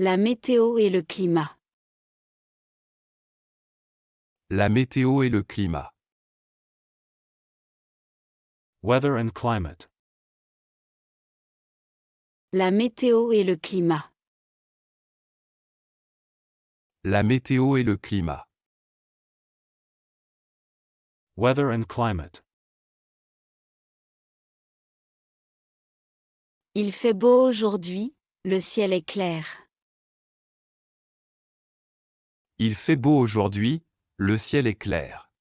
La météo et le climat. La météo et le climat. Weather and climate. La météo et le climat. La météo et le climat. Weather and climate. Il fait beau aujourd'hui, le ciel est clair. Il fait beau aujourd'hui, le ciel est clair.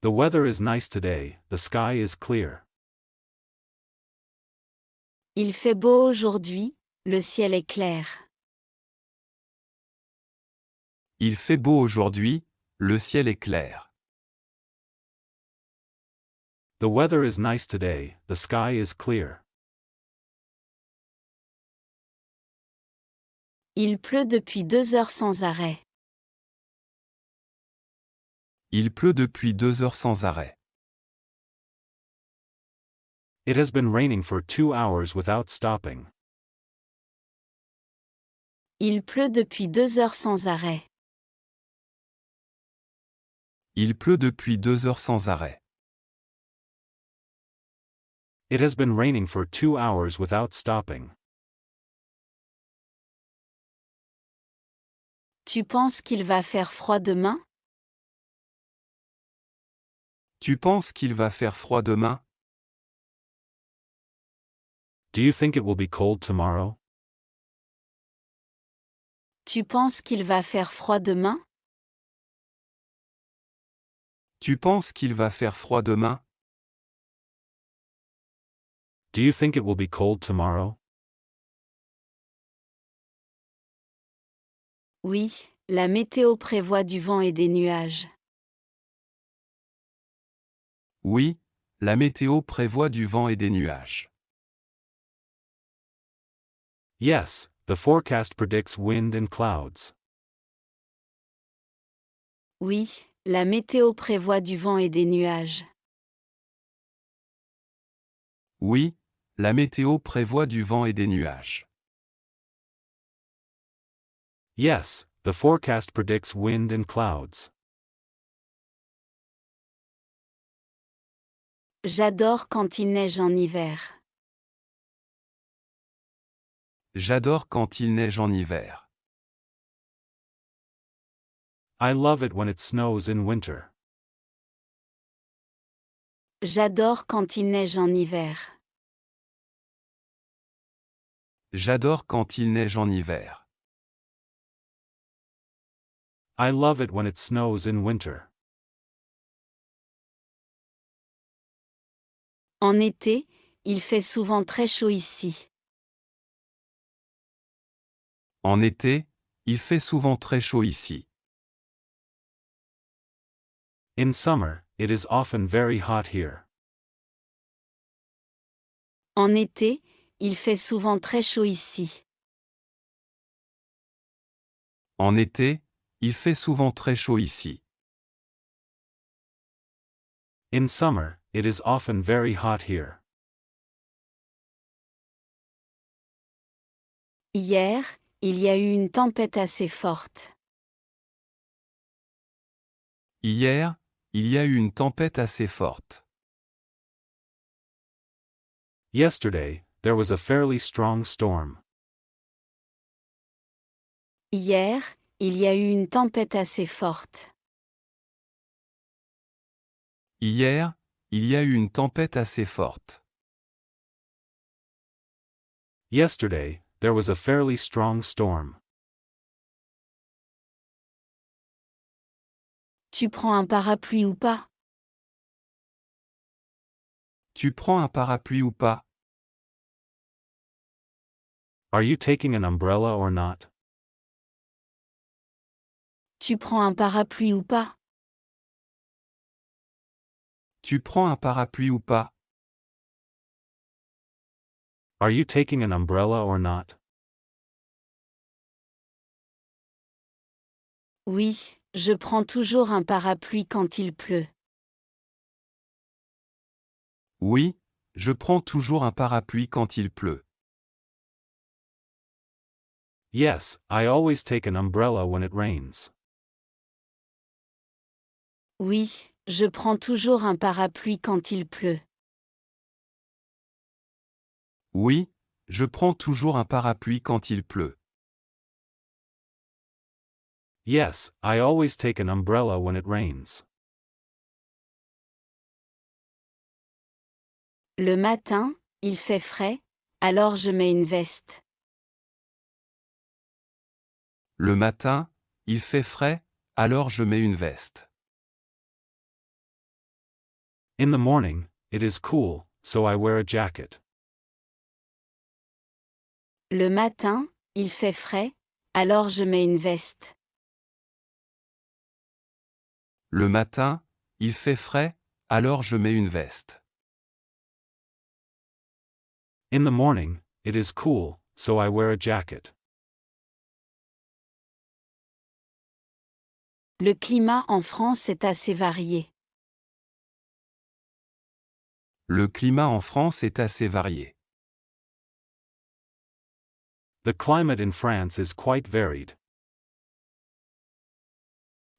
The weather is nice today, the sky is clear. Il fait beau aujourd'hui, le ciel est clair. Il fait beau aujourd'hui, le ciel est clair. The weather is nice today, the sky is clear. Il pleut depuis 2 heures sans arrêt. Il pleut depuis 2 heures sans arrêt. It has been raining for 2 hours without stopping. Il pleut depuis 2 heures sans arrêt. Il pleut depuis 2 heures sans arrêt. It has been raining for 2 hours without stopping. Tu penses qu'il va faire froid demain? Tu penses qu'il va faire froid demain? Do you think it will be cold tomorrow? Tu penses qu'il va faire froid demain? Tu penses qu'il va faire froid demain? Do you think it will be cold tomorrow? Oui, la météo prévoit du vent et des nuages. Oui, la météo prévoit du vent et des nuages. Yes, the forecast predicts wind and clouds. Oui, la météo prévoit du vent et des nuages. Oui, la météo prévoit du vent et des nuages. Yes, the forecast predicts wind and clouds. J'adore quand il neige en hiver. J'adore quand il neige en hiver. I love it when it snows in winter. J'adore quand il neige en hiver. J'adore quand il neige en hiver. I love it when it snows in winter. En été, il fait souvent très chaud ici. En été, il fait souvent très chaud ici. In summer, it is often very hot here. En été, il fait souvent très chaud ici. En été, il fait souvent très chaud ici. In summer, it is often very hot here. Hier, il y a eu une tempête assez forte. Hier, il y a eu une tempête assez forte. Yesterday, there was a fairly strong storm. Hier, il y a eu une tempête assez forte. Hier, il y a eu une tempête assez forte. Yesterday, there was a fairly strong storm. Tu prends un parapluie ou pas? Tu prends un parapluie ou pas? Are you taking an umbrella or not? Tu prends un parapluie ou pas? Tu prends un parapluie ou pas? Are you taking an umbrella or not? Oui, je prends toujours un parapluie quand il pleut. Oui, je prends toujours un parapluie quand il pleut. Yes, I always take an umbrella when it rains. Oui, je prends toujours un parapluie quand il pleut. Oui, je prends toujours un parapluie quand il pleut. Yes, I always take an umbrella when it rains. Le matin, il fait frais, alors je mets une veste. Le matin, il fait frais, alors je mets une veste. In the morning, it is cool, so I wear a jacket. Le matin, il fait frais, alors je mets une veste. Le matin, il fait frais, alors je mets une veste. In the morning, it is cool, so I wear a jacket. Le climat en France est assez varié. Le climat en France est assez varié. The climate in France is quite varied.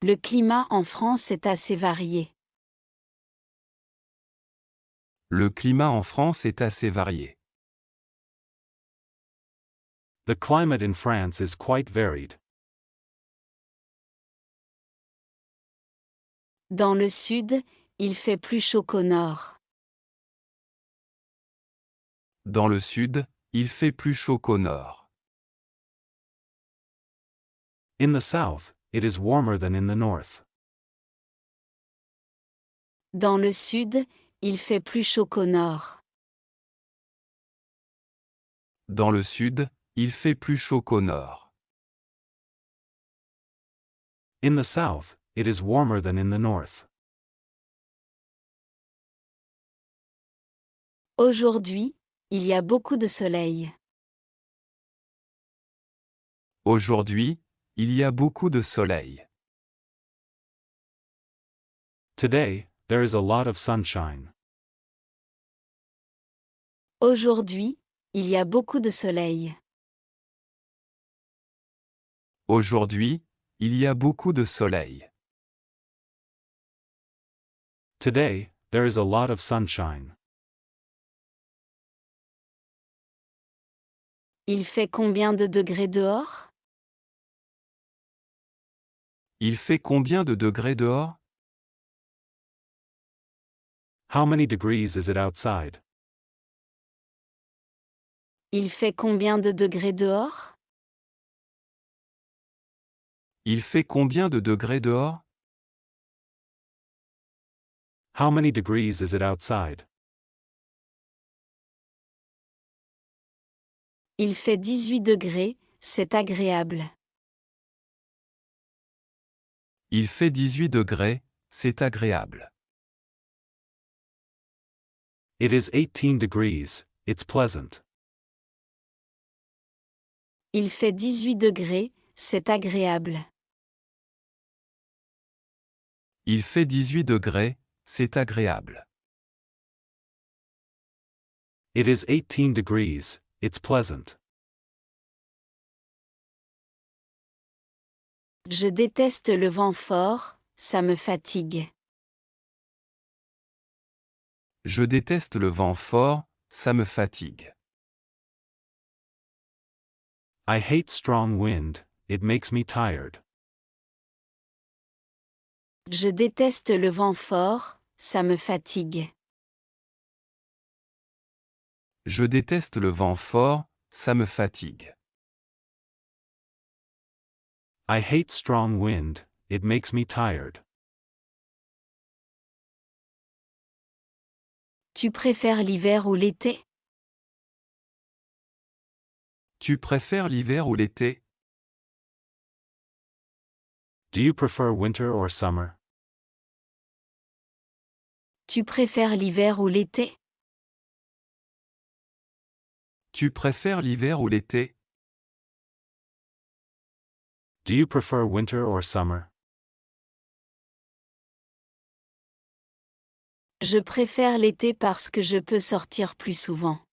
Le climat en France est assez varié. Le climat en France est assez varié. The climate in France is quite varied. Dans le sud, il fait plus chaud qu'au nord. Dans le sud, il fait plus chaud qu'au nord. In the south, it is warmer than in the north. Dans le sud, il fait plus chaud qu'au nord. Dans le sud, il fait plus chaud qu'au nord. In the south, it is warmer than in the north. Aujourd'hui, il y a beaucoup de soleil. Aujourd'hui, il y a beaucoup de soleil. Today, there is a lot of sunshine. Aujourd'hui, il y a beaucoup de soleil. Aujourd'hui, il y a beaucoup de soleil. Today, there is a lot of sunshine. Il fait combien de degrés dehors? Il fait combien de degrés dehors? How many degrees is it outside? Il fait combien de degrés dehors? Il fait combien de degrés dehors? How many degrees is it outside? Il fait 18 degrés, c'est agréable. Il fait 18 degrés, c'est agréable. It is 18 degrees, it's pleasant. Il fait 18 degrés, c'est agréable. Il fait 18 degrés, c'est agréable. It is 18 degrees, it's pleasant. Je déteste le vent fort, ça me fatigue. Je déteste le vent fort, ça me fatigue. I hate strong wind, it makes me tired. Je déteste le vent fort, ça me fatigue. Je déteste le vent fort, ça me fatigue. I hate strong wind, it makes me tired. Tu préfères l'hiver ou l'été? Tu préfères l'hiver ou l'été? Do you prefer winter or summer? Tu préfères l'hiver ou l'été? Tu préfères l'hiver ou l'été? Do you prefer winter or summer? Je préfère l'été parce que je peux sortir plus souvent.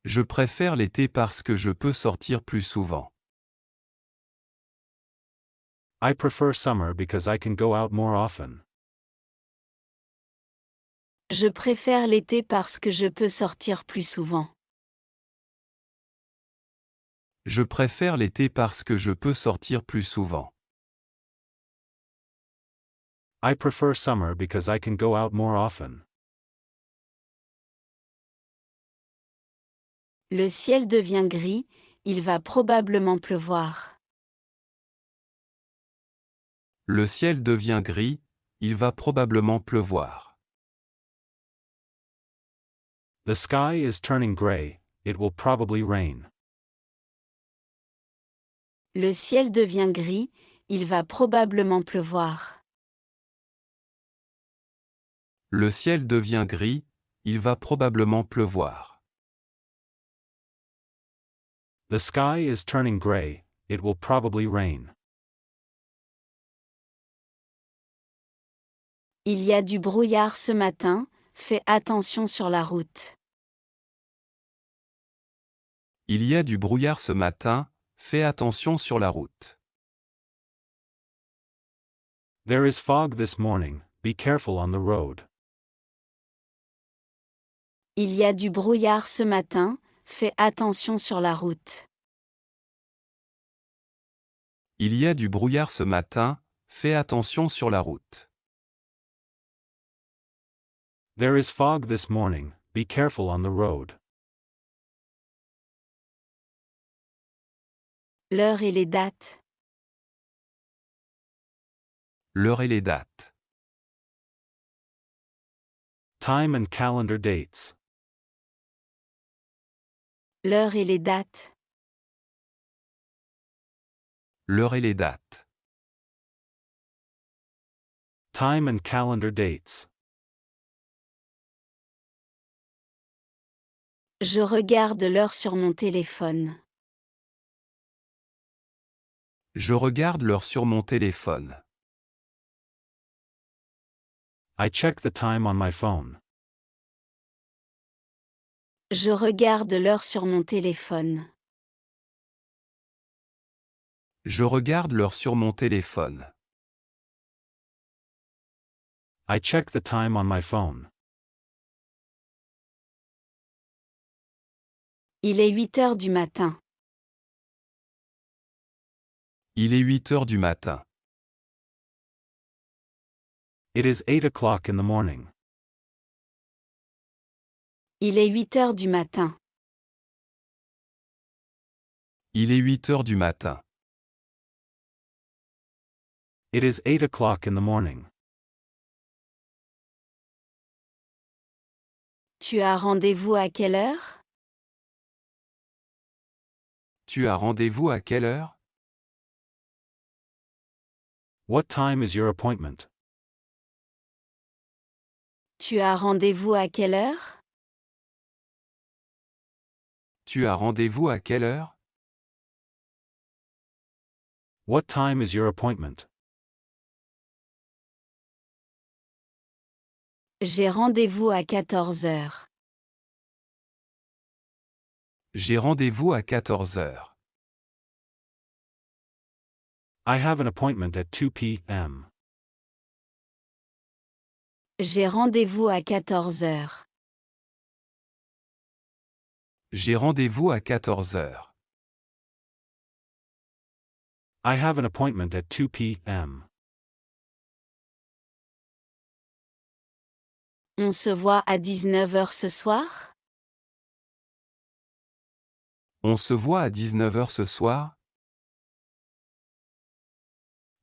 Je préfère l'été parce que je peux sortir plus souvent. I prefer summer because I can go out more often. Je préfère l'été parce que je peux sortir plus souvent. Je préfère l'été parce que je peux sortir plus souvent. I prefer summer because I can go out more often. Le ciel devient gris, il va probablement pleuvoir. Le ciel devient gris, il va probablement pleuvoir. The sky is turning gray, it will probably rain. Le ciel devient gris, il va probablement pleuvoir. Le ciel devient gris, il va probablement pleuvoir. The sky is turning gray, it will probably rain. Il y a du brouillard ce matin, fais attention sur la route. Il y a du brouillard ce matin, fais attention sur la route. There is fog this morning, be careful on the road. Il y a du brouillard ce matin, fais attention sur la route. Il y a du brouillard ce matin, fais attention sur la route. There is fog this morning, be careful on the road. L'heure et les dates. L'heure et les dates. Time and calendar dates. L'heure et les dates. L'heure et les dates. Time and calendar dates. Je regarde l'heure sur mon téléphone. Je regarde l'heure sur mon téléphone. I check the time on my phone. Je regarde l'heure sur mon téléphone. Je regarde l'heure sur mon téléphone. I check the time on my phone. Il est 8 heures du matin. Il est 8 heures du matin. It is 8 o'clock in the morning. Il est 8 heures du matin. Il est 8 heures du matin. It is 8 o'clock in the morning. Tu as rendez-vous à quelle heure? Tu as rendez-vous à quelle heure? What time is your appointment? Tu as rendez-vous à quelle heure? Tu as rendez-vous à quelle heure? What time is your appointment? J'ai rendez-vous à 14 heures. J'ai rendez-vous à 14 heures. I have an appointment at 2 p.m. J'ai rendez-vous à 14 heures. J'ai rendez-vous à 14 heures. I have an appointment at 2 p.m. On se voit à 19 heures ce soir? On se voit à 19 heures ce soir?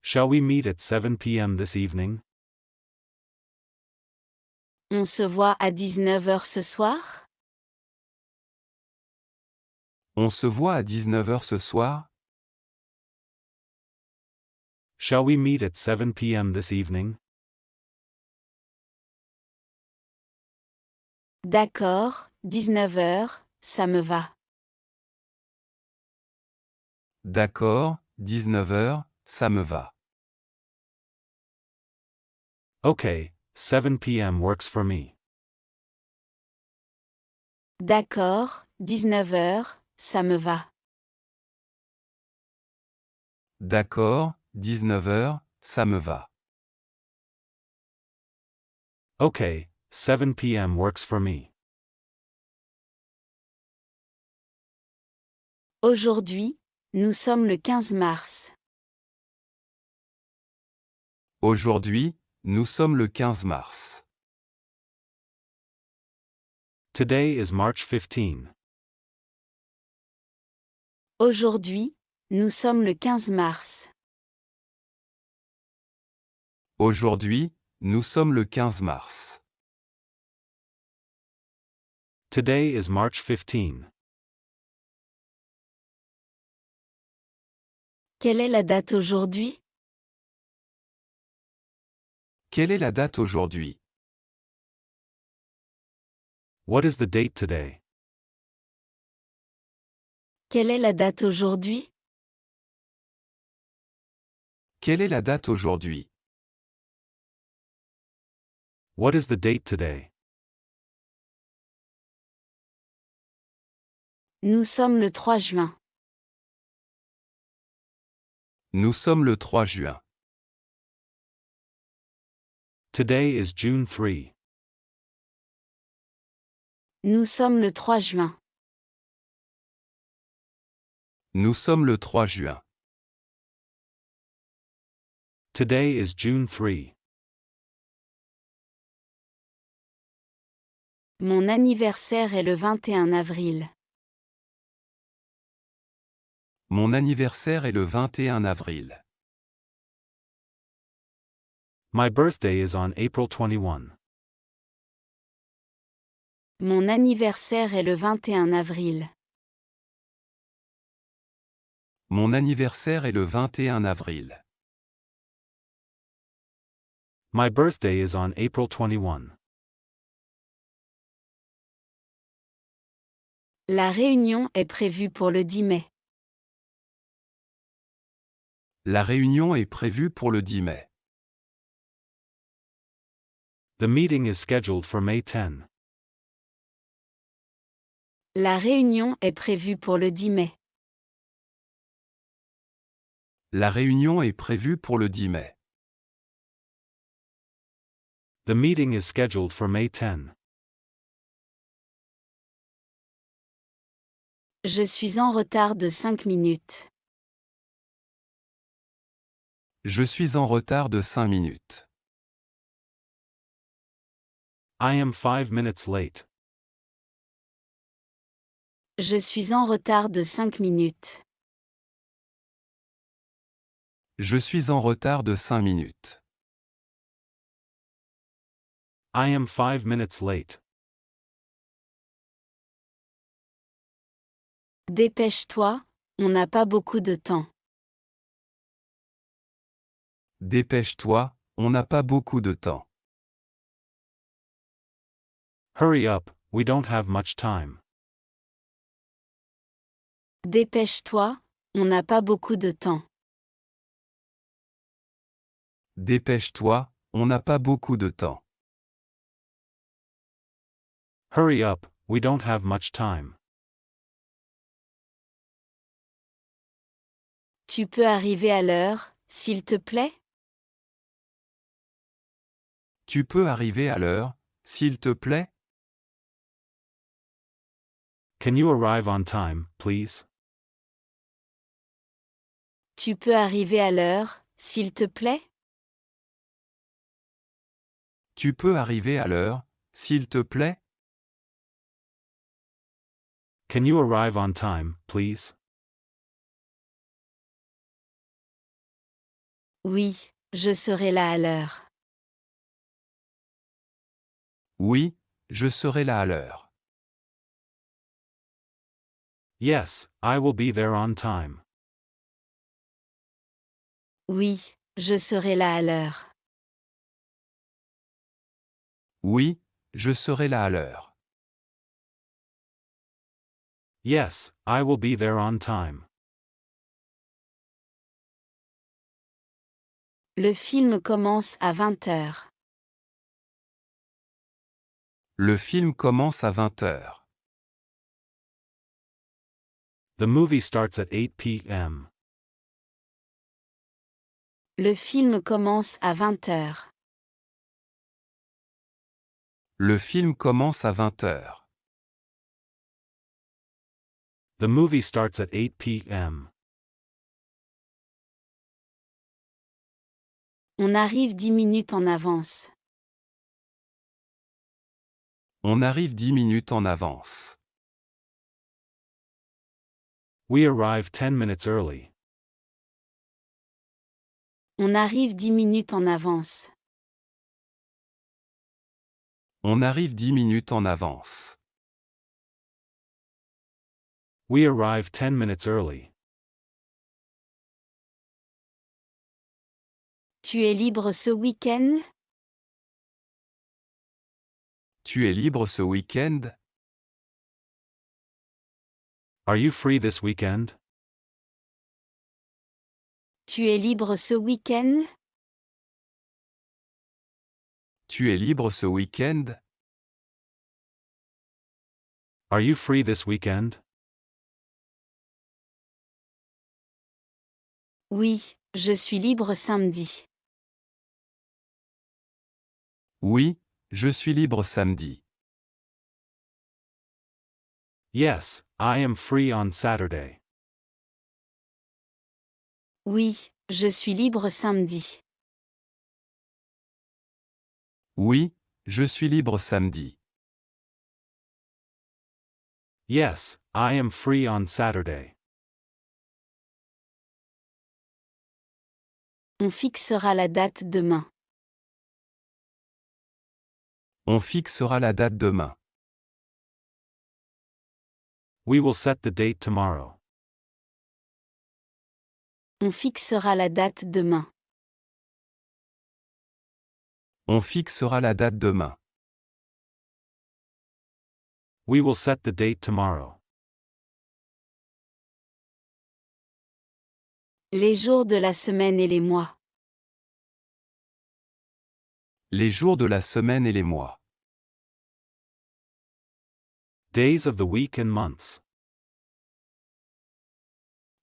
Shall we meet at 7 p.m. this evening? On se voit à 19 heures ce soir? On se voit à 19 heures ce soir? Shall we meet at 7 p.m. this evening? D'accord, 19 heures, ça me va. D'accord, 19 heures, ça me va. Okay, 7 p.m. works for me. D'accord, 19h, ça me va. D'accord, 19h, ça me va. Okay, 7 p.m. works for me. Aujourd'hui, nous sommes le 15 mars. Aujourd'hui, nous sommes le 15 mars. Today is March 15. Aujourd'hui, nous sommes le 15 mars. Aujourd'hui, nous sommes le 15 mars. Today is March 15. Quelle est la date aujourd'hui? Quelle est la date aujourd'hui? What is the date today? Quelle est la date aujourd'hui? Quelle est la date aujourd'hui? What is the date today? Nous sommes le 3 juin. Nous sommes le 3 juin. Today is June 3. Nous sommes le 3 juin. Nous sommes le 3 juin. Today is June 3. Mon anniversaire est le 21 avril. Mon anniversaire est le 21 avril. My birthday is on April 21. Mon anniversaire est le 21 avril. Mon anniversaire est le 21 avril. My birthday is on April 21. La réunion est prévue pour le 10 mai. La réunion est prévue pour le 10 mai. The meeting is scheduled for May 10. La réunion est prévue pour le 10 mai. La réunion est prévue pour le 10 mai. The meeting is scheduled for May 10. Je suis en retard de 5 minutes. Je suis en retard de 5 minutes. I am 5 minutes late. Je suis en retard de 5 minutes. Je suis en retard de 5 minutes. I am 5 minutes late. Dépêche-toi, on n'a pas beaucoup de temps. Dépêche-toi, on n'a pas beaucoup de temps. Hurry up, we don't have much time. Dépêche-toi, on n'a pas beaucoup de temps. Dépêche-toi, on n'a pas beaucoup de temps. Hurry up, we don't have much time. Tu peux arriver à l'heure, s'il te plaît? Tu peux arriver à l'heure, s'il te plaît? Can you arrive on time, please? Tu peux arriver à l'heure, s'il te plaît? Tu peux arriver à l'heure, s'il te plaît? Can you arrive on time, please? Oui, je serai là à l'heure. Oui, je serai là à l'heure. Yes, I will be there on time. Oui, je serai là à l'heure. Oui, je serai là à l'heure. Yes, I will be there on time. Le film commence à 20h. Le film commence à 20h. The movie starts at 8 p.m. Le film commence à 20 heures. Le film commence à 20 heures. The movie starts at 8 p.m. On arrive 10 minutes en avance. On arrive 10 minutes en avance. We arrive 10 minutes early. On arrive 10 minutes en avance. On arrive 10 minutes en avance. We arrive 10 minutes early. Tu es libre ce week-end? Tu es libre ce week-end? Are you free this weekend? Tu es libre ce week-end? Tu es libre ce week-end? Are you free this weekend? Oui, je suis libre samedi. Oui, je suis libre samedi. Yes, I am free on Saturday. Oui, je suis libre samedi. Oui, je suis libre samedi. Yes, I am free on Saturday. On fixera la date demain. On fixera la date demain. We will set the date tomorrow. On fixera la date demain. On fixera la date demain. We will set the date tomorrow. Les jours de la semaine et les mois. Les jours de la semaine et les mois. Days of the week and months.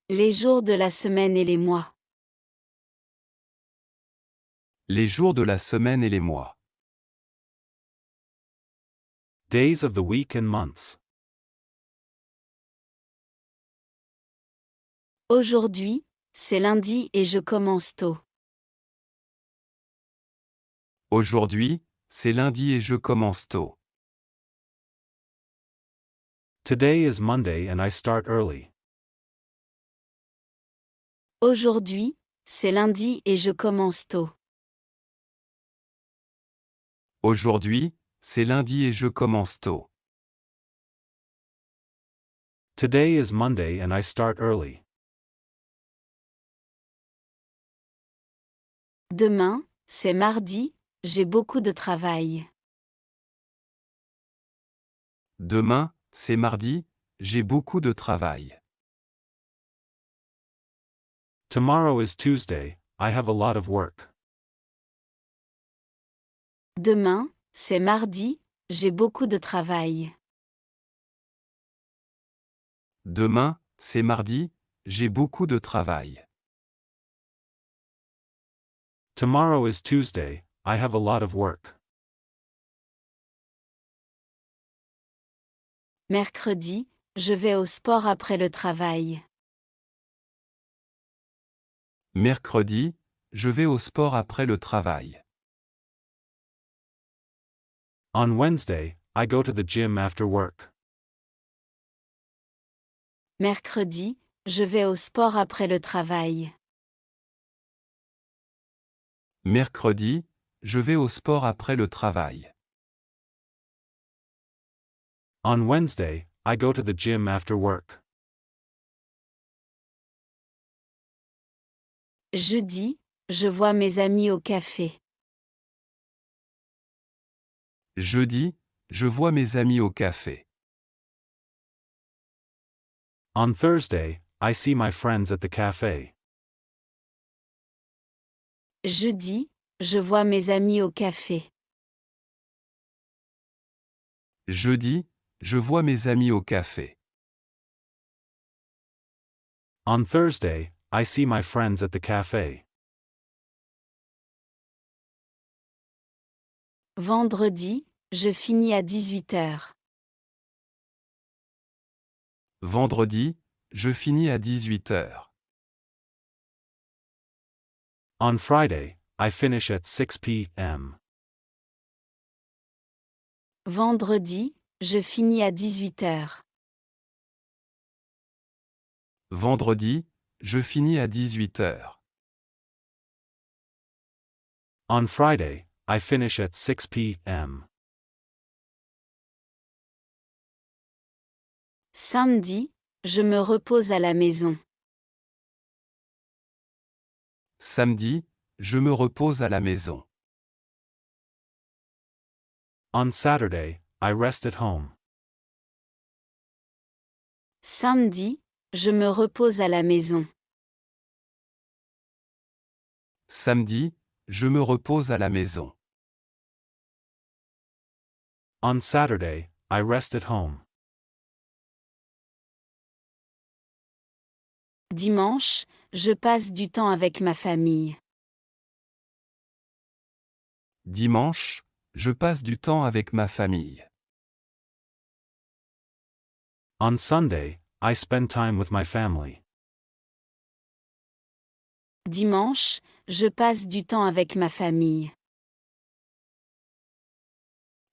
Les jours de la semaine et les mois. Les jours de la semaine et les mois. Days of the week and months. Aujourd'hui, c'est lundi et je commence tôt. Aujourd'hui, c'est lundi et je commence tôt. Today is Monday and I start early. Aujourd'hui, c'est lundi et je commence tôt. Aujourd'hui, c'est lundi et je commence tôt. Today is Monday and I start early. Demain, c'est mardi, j'ai beaucoup de travail. Demain, c'est mardi, j'ai beaucoup de travail. Tomorrow is Tuesday, I have a lot of work. Demain, c'est mardi, j'ai beaucoup de travail. Demain, c'est mardi, j'ai beaucoup de travail. Tomorrow is Tuesday, I have a lot of work. Mercredi, je vais au sport après le travail. Mercredi, je vais au sport après le travail. On Wednesday, I go to the gym after work. Mercredi, je vais au sport après le travail. Mercredi, je vais au sport après le travail. On Wednesday, I go to the gym after work. Jeudi, je vois mes amis au café. Jeudi, je vois mes amis au café. On Thursday, I see my friends at the cafe. Jeudi, je vois mes amis au café. Jeudi, je vois mes amis au café. On Thursday, I see my friends at the cafe. Vendredi, je finis à 18h. Vendredi, je finis à 18h. On Friday, I finish at 6 p.m. Vendredi, je finis à 18h. Vendredi, je finis à 18h. On Friday, I finish at 6 p.m. Samedi, je me repose à la maison. Samedi, je me repose à la maison. On Saturday, I rest at home. Samedi, je me repose à la maison. Samedi, je me repose à la maison. On Saturday, I rest at home. Dimanche, je passe du temps avec ma famille. Dimanche, je passe du temps avec ma famille. On Sunday, I spend time with my family. Dimanche, je passe du temps avec ma famille.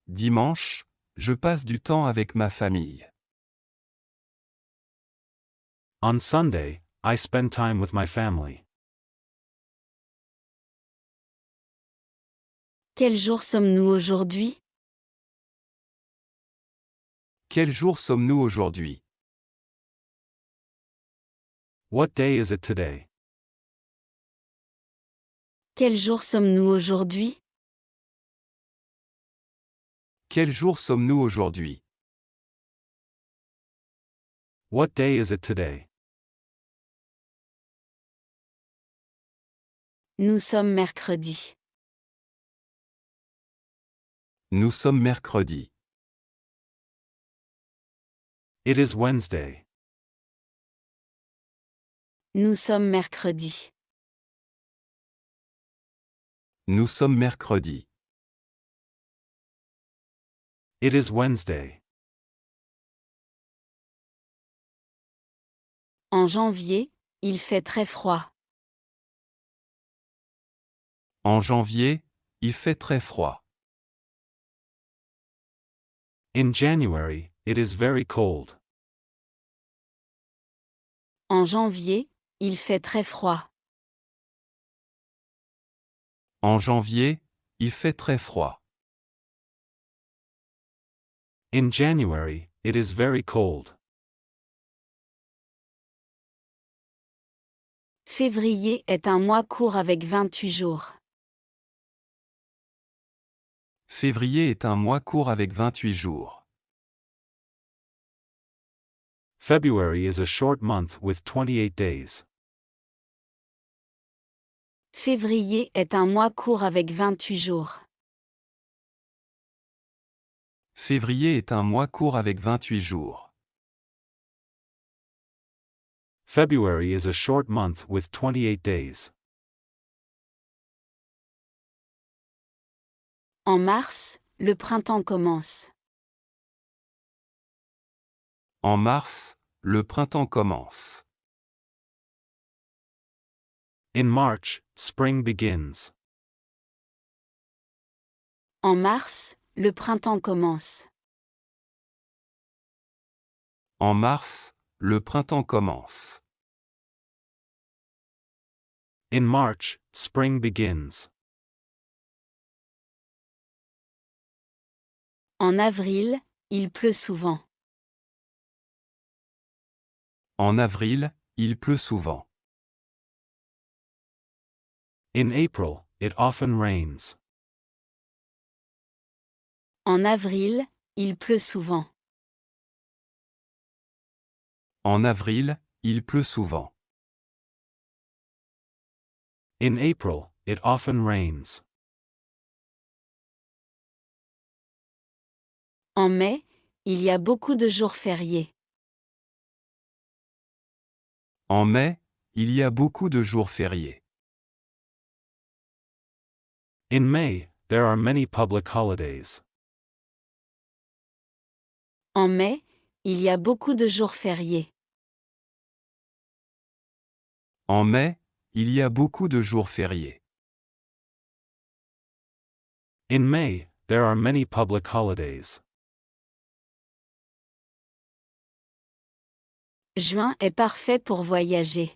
Dimanche, je passe du temps avec ma famille. On Sunday, I spend time with my family. Quel jour sommes-nous aujourd'hui? Quel jour sommes-nous aujourd'hui? What day is it today? Quel jour sommes-nous aujourd'hui? Quel jour sommes-nous aujourd'hui? What day is it today? Nous sommes mercredi. Nous sommes mercredi. It is Wednesday. Nous sommes mercredi. Nous sommes mercredi. It is Wednesday. En janvier, il fait très froid. En janvier, il fait très froid. In January, it is very cold. En janvier, il fait très froid. En janvier, il fait très froid. In January, it is very cold. Février est un mois court avec 28 jours. Février est un mois court avec 28 jours. February is a short month with 28 days. Février est un mois court avec 28 jours. Février est un mois court avec 28 jours. February is a short month with 28 days. En mars, le printemps commence. En mars, le printemps commence. In March, spring begins. En mars, le printemps commence. En mars, le printemps commence. In March, spring begins. En avril, il pleut souvent. En avril, il pleut souvent. In April, it often rains. En avril, il pleut souvent. En avril, il pleut souvent. In April, it often rains. En mai, il y a beaucoup de jours fériés. En mai, il y a beaucoup de jours fériés. In May, there are many public holidays. En mai, il y a beaucoup de jours fériés. En mai, il y a beaucoup de jours fériés. In May, there are many public holidays. Juin est parfait pour voyager.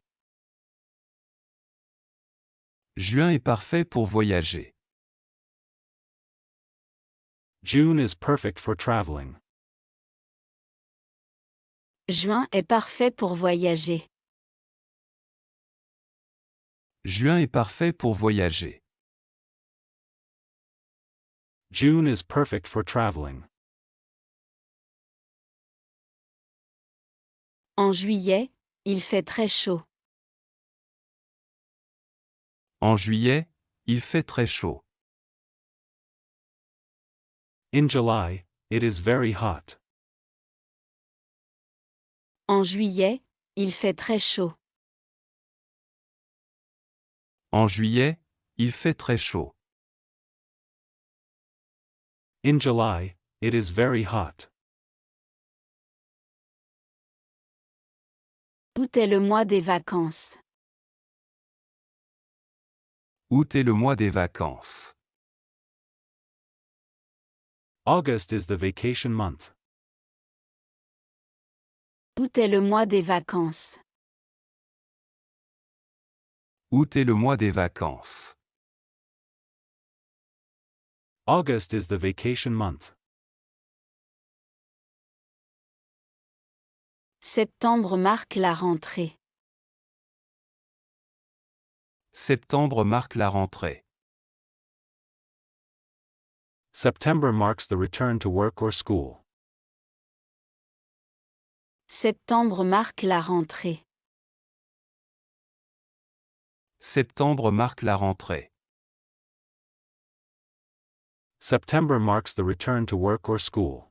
Juin est parfait pour voyager. June is perfect for traveling. Juin est parfait pour voyager. Juin est parfait pour voyager. June is perfect for traveling. En juillet, il fait très chaud. En juillet, il fait très chaud. In July, it is very hot. En juillet, il fait très chaud. En juillet, il fait très chaud. In July, it is very hot. Août est le mois des vacances. Août est le mois des vacances. August is the vacation month. Août est le mois des vacances. Août est le mois des vacances. August is the vacation month. Septembre marque la rentrée. Septembre marque la rentrée. September marks the return to work or school. Septembre marque la rentrée. Septembre marque la rentrée. September marks the return to work or school.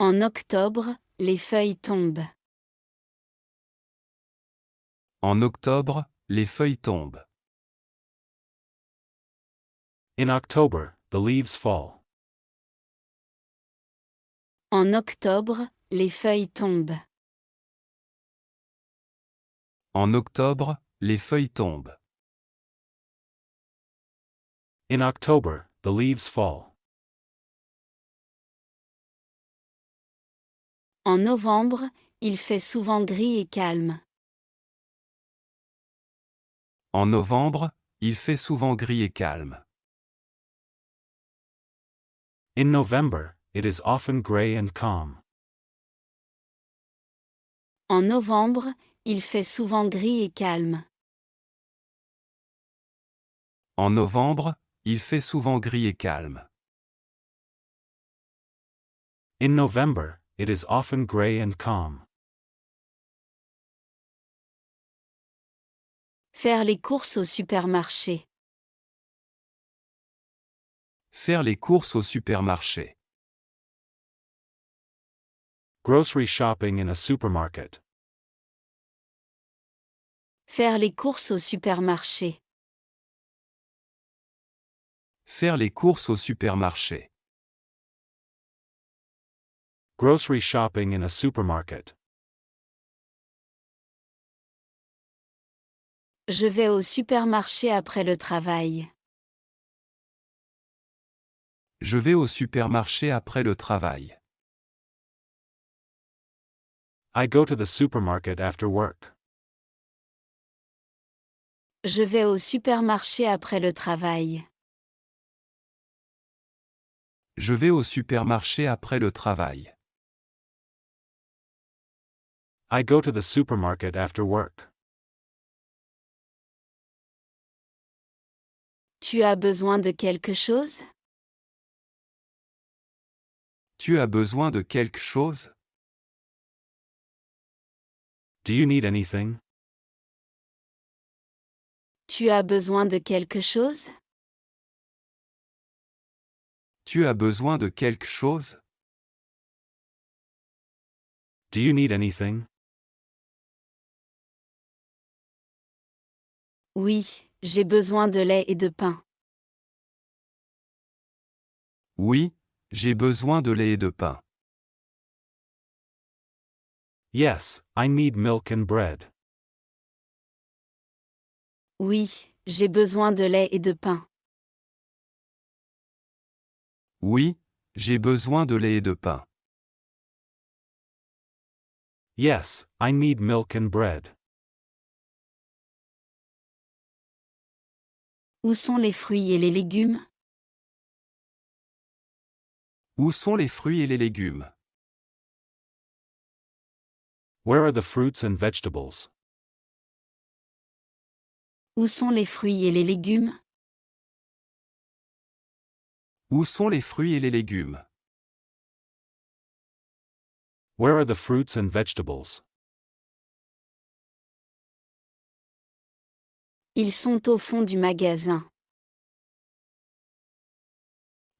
En octobre, les feuilles tombent. En octobre, les feuilles tombent. In October, the leaves fall. En octobre, les feuilles tombent. En octobre, les feuilles tombent. In October, the leaves fall. En novembre, il fait souvent gris et calme. En novembre, il fait souvent gris et calme. In November, it is often gray and calm. En novembre, il fait souvent gris et calme. En novembre, il fait souvent gris et calme. In November, it is often gray and calm. Faire les courses au supermarché. Faire les courses au supermarché. Grocery shopping in a supermarket. Faire les courses au supermarché. Faire les courses au supermarché. Grocery shopping in a supermarket. Je vais au supermarché après le travail. Je vais au supermarché après le travail. I go to the supermarket after work. Je vais au supermarché après le travail. Je vais au supermarché après le travail. I go to the supermarket after work. Tu as besoin de quelque chose? Tu as besoin de quelque chose? Do you need anything? Tu as besoin de quelque chose? Tu as besoin de quelque chose? Do you need anything? Oui, j'ai besoin de lait et de pain. Oui, j'ai besoin de lait et de pain. Yes, I need milk and bread. Oui, j'ai besoin de lait et de pain. Oui, j'ai besoin de lait et de pain. Yes, I need milk and bread. Où sont les fruits et les légumes? Où sont les fruits et les légumes? Where are the fruits and vegetables? Où sont les fruits et les légumes? Où sont les fruits et les légumes? Where are the fruits and vegetables? Ils sont au fond du magasin.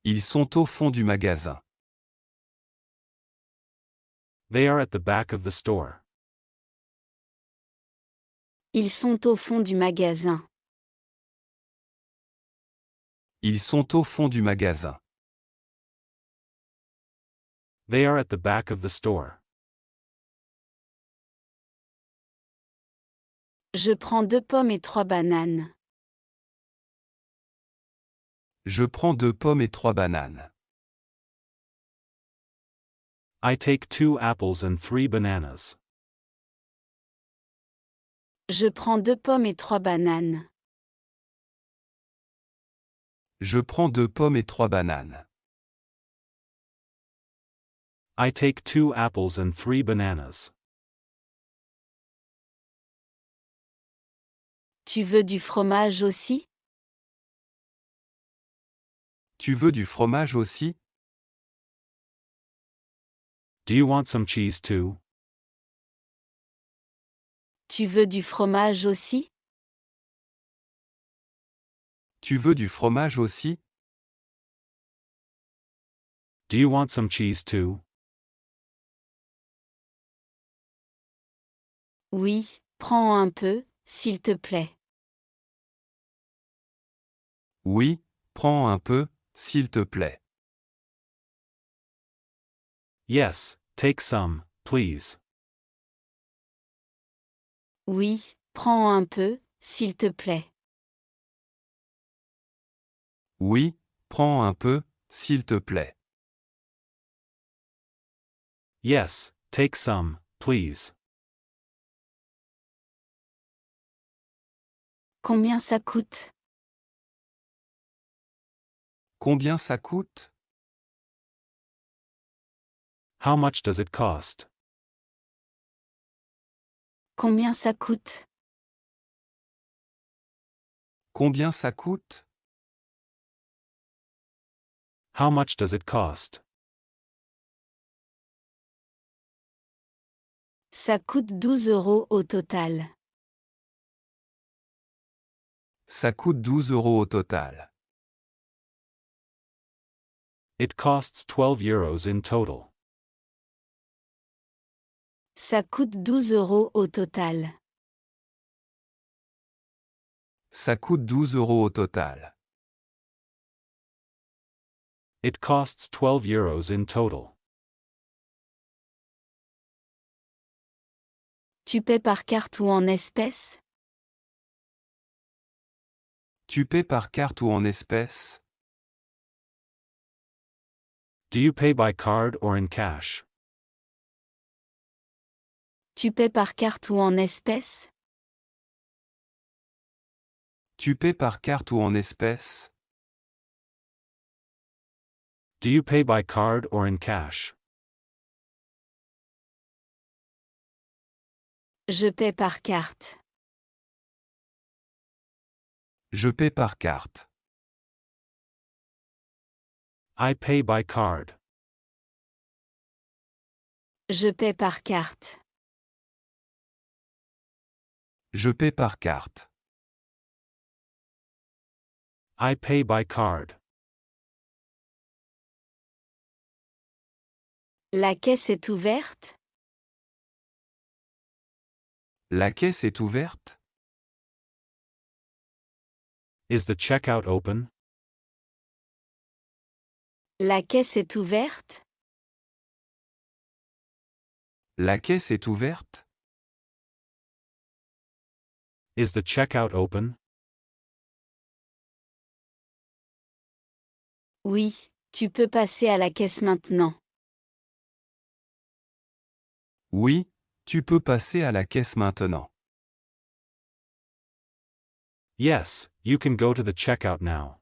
Ils sont au fond du magasin. They are at the back of the store. Ils sont au fond du magasin. Ils sont au fond du magasin. They are at the back of the store. Je prends 2 pommes et 3 bananes. Je prends 2 pommes et 3 bananes. I take 2 apples and 3 bananas. Je prends 2 pommes et 3 bananes. Je prends 2 pommes et 3 bananes. I take 2 apples and 3 bananas. Tu veux du fromage aussi? Tu veux du fromage aussi? Do you want some cheese too? Tu veux du fromage aussi? Tu veux du fromage aussi? Do you want some cheese too? Oui, prends un peu, s'il te plaît. Oui, prends un peu, s'il te plaît. Yes, take some, please. Oui, prends un peu, s'il te plaît. Oui, prends un peu, s'il te plaît. Yes, take some, please. Combien ça coûte? Combien ça coûte? How much does it cost? Combien ça coûte? Combien ça coûte? How much does it cost? Ça coûte 12 € au total. Ça coûte 12 € au total. It costs 12 euros in total. Ça coûte 12 € au total. Ça coûte 12 € au total. It costs 12 euros in total. Tu paies par carte ou en espèces? Tu paies par carte ou en espèces? Do you pay by card or in cash? Tu paies par carte ou en espèces? Tu paies par carte ou en espèces? Do you pay by card or in cash? Je paie par carte. Je paie par carte. I pay by card. Je paie par carte. Je paie par carte. I pay by card. La caisse est ouverte? La caisse est ouverte? Is the checkout open? La caisse est ouverte? La caisse est ouverte? Is the checkout open? Oui, tu peux passer à la caisse maintenant. Oui, tu peux passer à la caisse maintenant. Yes, you can go to the checkout now.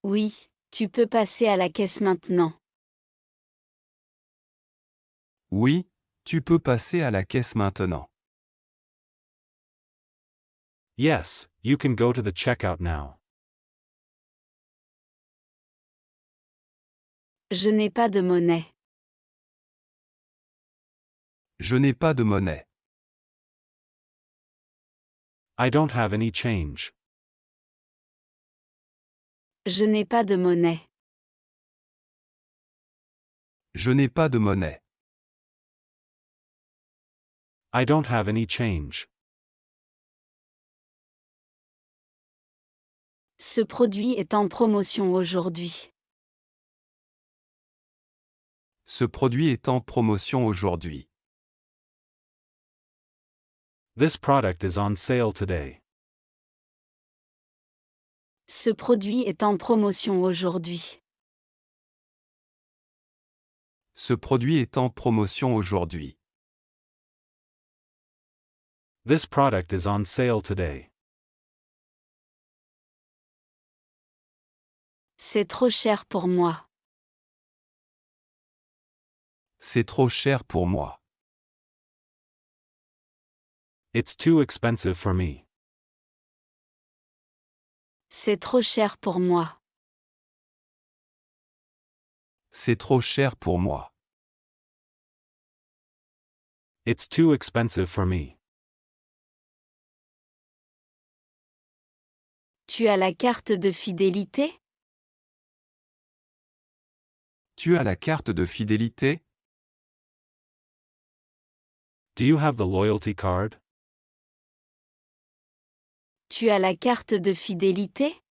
Oui, tu peux passer à la caisse maintenant. Oui, tu peux passer à la caisse maintenant. Yes, you can go to the checkout now. Je n'ai pas de monnaie. Je n'ai pas de monnaie. I don't have any change. Je n'ai pas de monnaie. Je n'ai pas de monnaie. I don't have any change. Ce produit est en promotion aujourd'hui. Ce produit est en promotion aujourd'hui. This product is on sale today. Ce produit est en promotion aujourd'hui. Ce produit est en promotion aujourd'hui. This product is on sale today. C'est trop cher pour moi. C'est trop cher pour moi. It's too expensive for me. C'est trop cher pour moi. C'est trop cher pour moi. It's too expensive for me. Tu as la carte de fidélité? Tu as la carte de fidélité? Do you have the loyalty card? Tu as la carte de fidélité?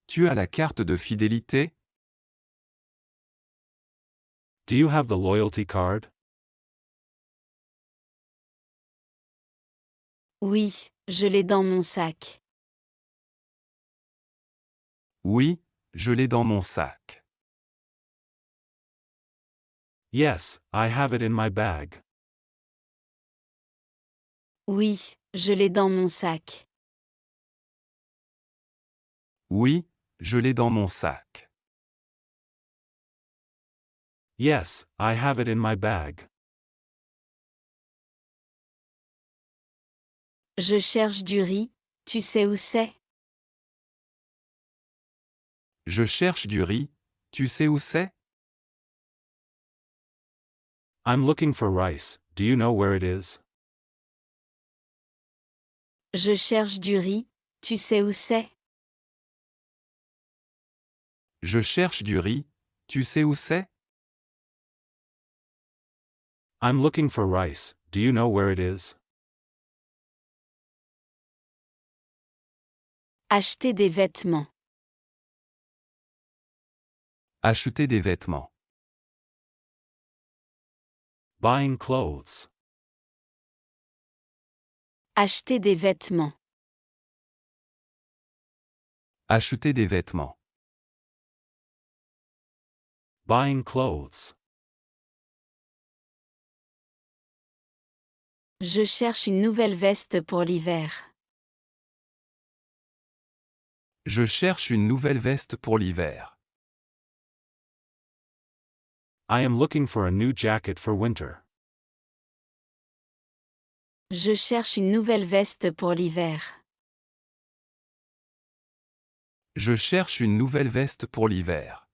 Tu as la carte de fidélité? Do you have the loyalty card? Oui, je l'ai dans mon sac. Oui, je l'ai dans mon sac. Yes, I have it in my bag. Oui, je l'ai dans mon sac. Oui, je l'ai dans mon sac. Yes, I have it in my bag. Je cherche du riz, tu sais où c'est? Je cherche du riz, tu sais où c'est? I'm looking for rice, do you know where it is? Je cherche du riz, tu sais où c'est? Je cherche du riz, tu sais où c'est? I'm looking for rice, do you know where it is? Acheter des vêtements. Acheter des vêtements. Buying clothes. Acheter des vêtements. Acheter des vêtements. Buying clothes. Je cherche une nouvelle veste pour l'hiver. Je cherche une nouvelle veste pour l'hiver. I am looking for a new jacket for winter. Je cherche une nouvelle veste pour l'hiver. Je cherche une nouvelle veste pour l'hiver.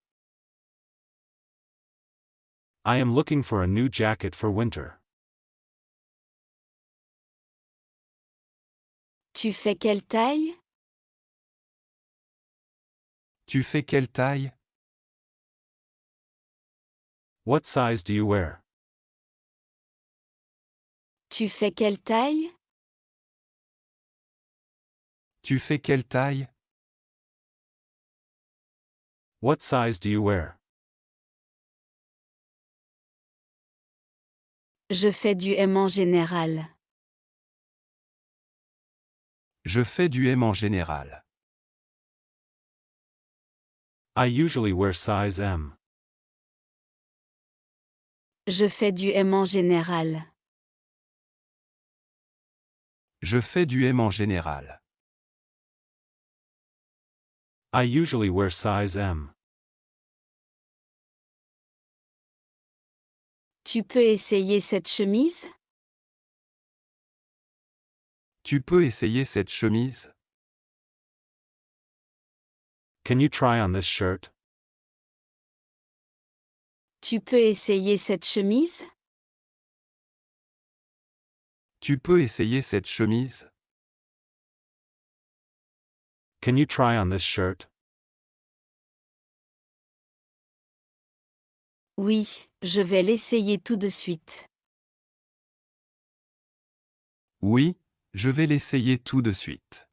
I am looking for a new jacket for winter. Tu fais quelle taille? Tu fais quelle taille? What size do you wear? Tu fais quelle taille? Tu fais quelle taille? What size do you wear? Je fais du M en général. Je fais du M en général. I usually wear size M. Je fais du M en général. Je fais du M en général. I usually wear size M. Tu peux essayer cette chemise? Tu peux essayer cette chemise? Can you try on this shirt? Tu peux essayer cette chemise? Tu peux essayer cette chemise? Can you try on this shirt? Oui, je vais l'essayer tout de suite. Oui, je vais l'essayer tout de suite.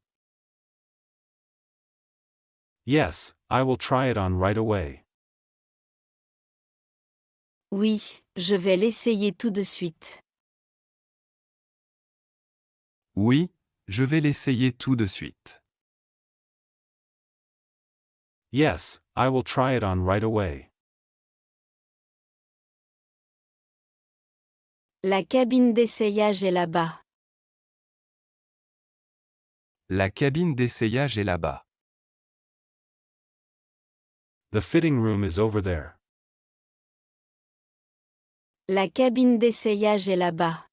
Yes, I will try it on right away. Oui, je vais l'essayer tout de suite. Oui, je vais l'essayer tout de suite. Yes, I will try it on right away. La cabine d'essayage est là-bas. La cabine d'essayage est là-bas. The fitting room is over there. La cabine d'essayage est là-bas.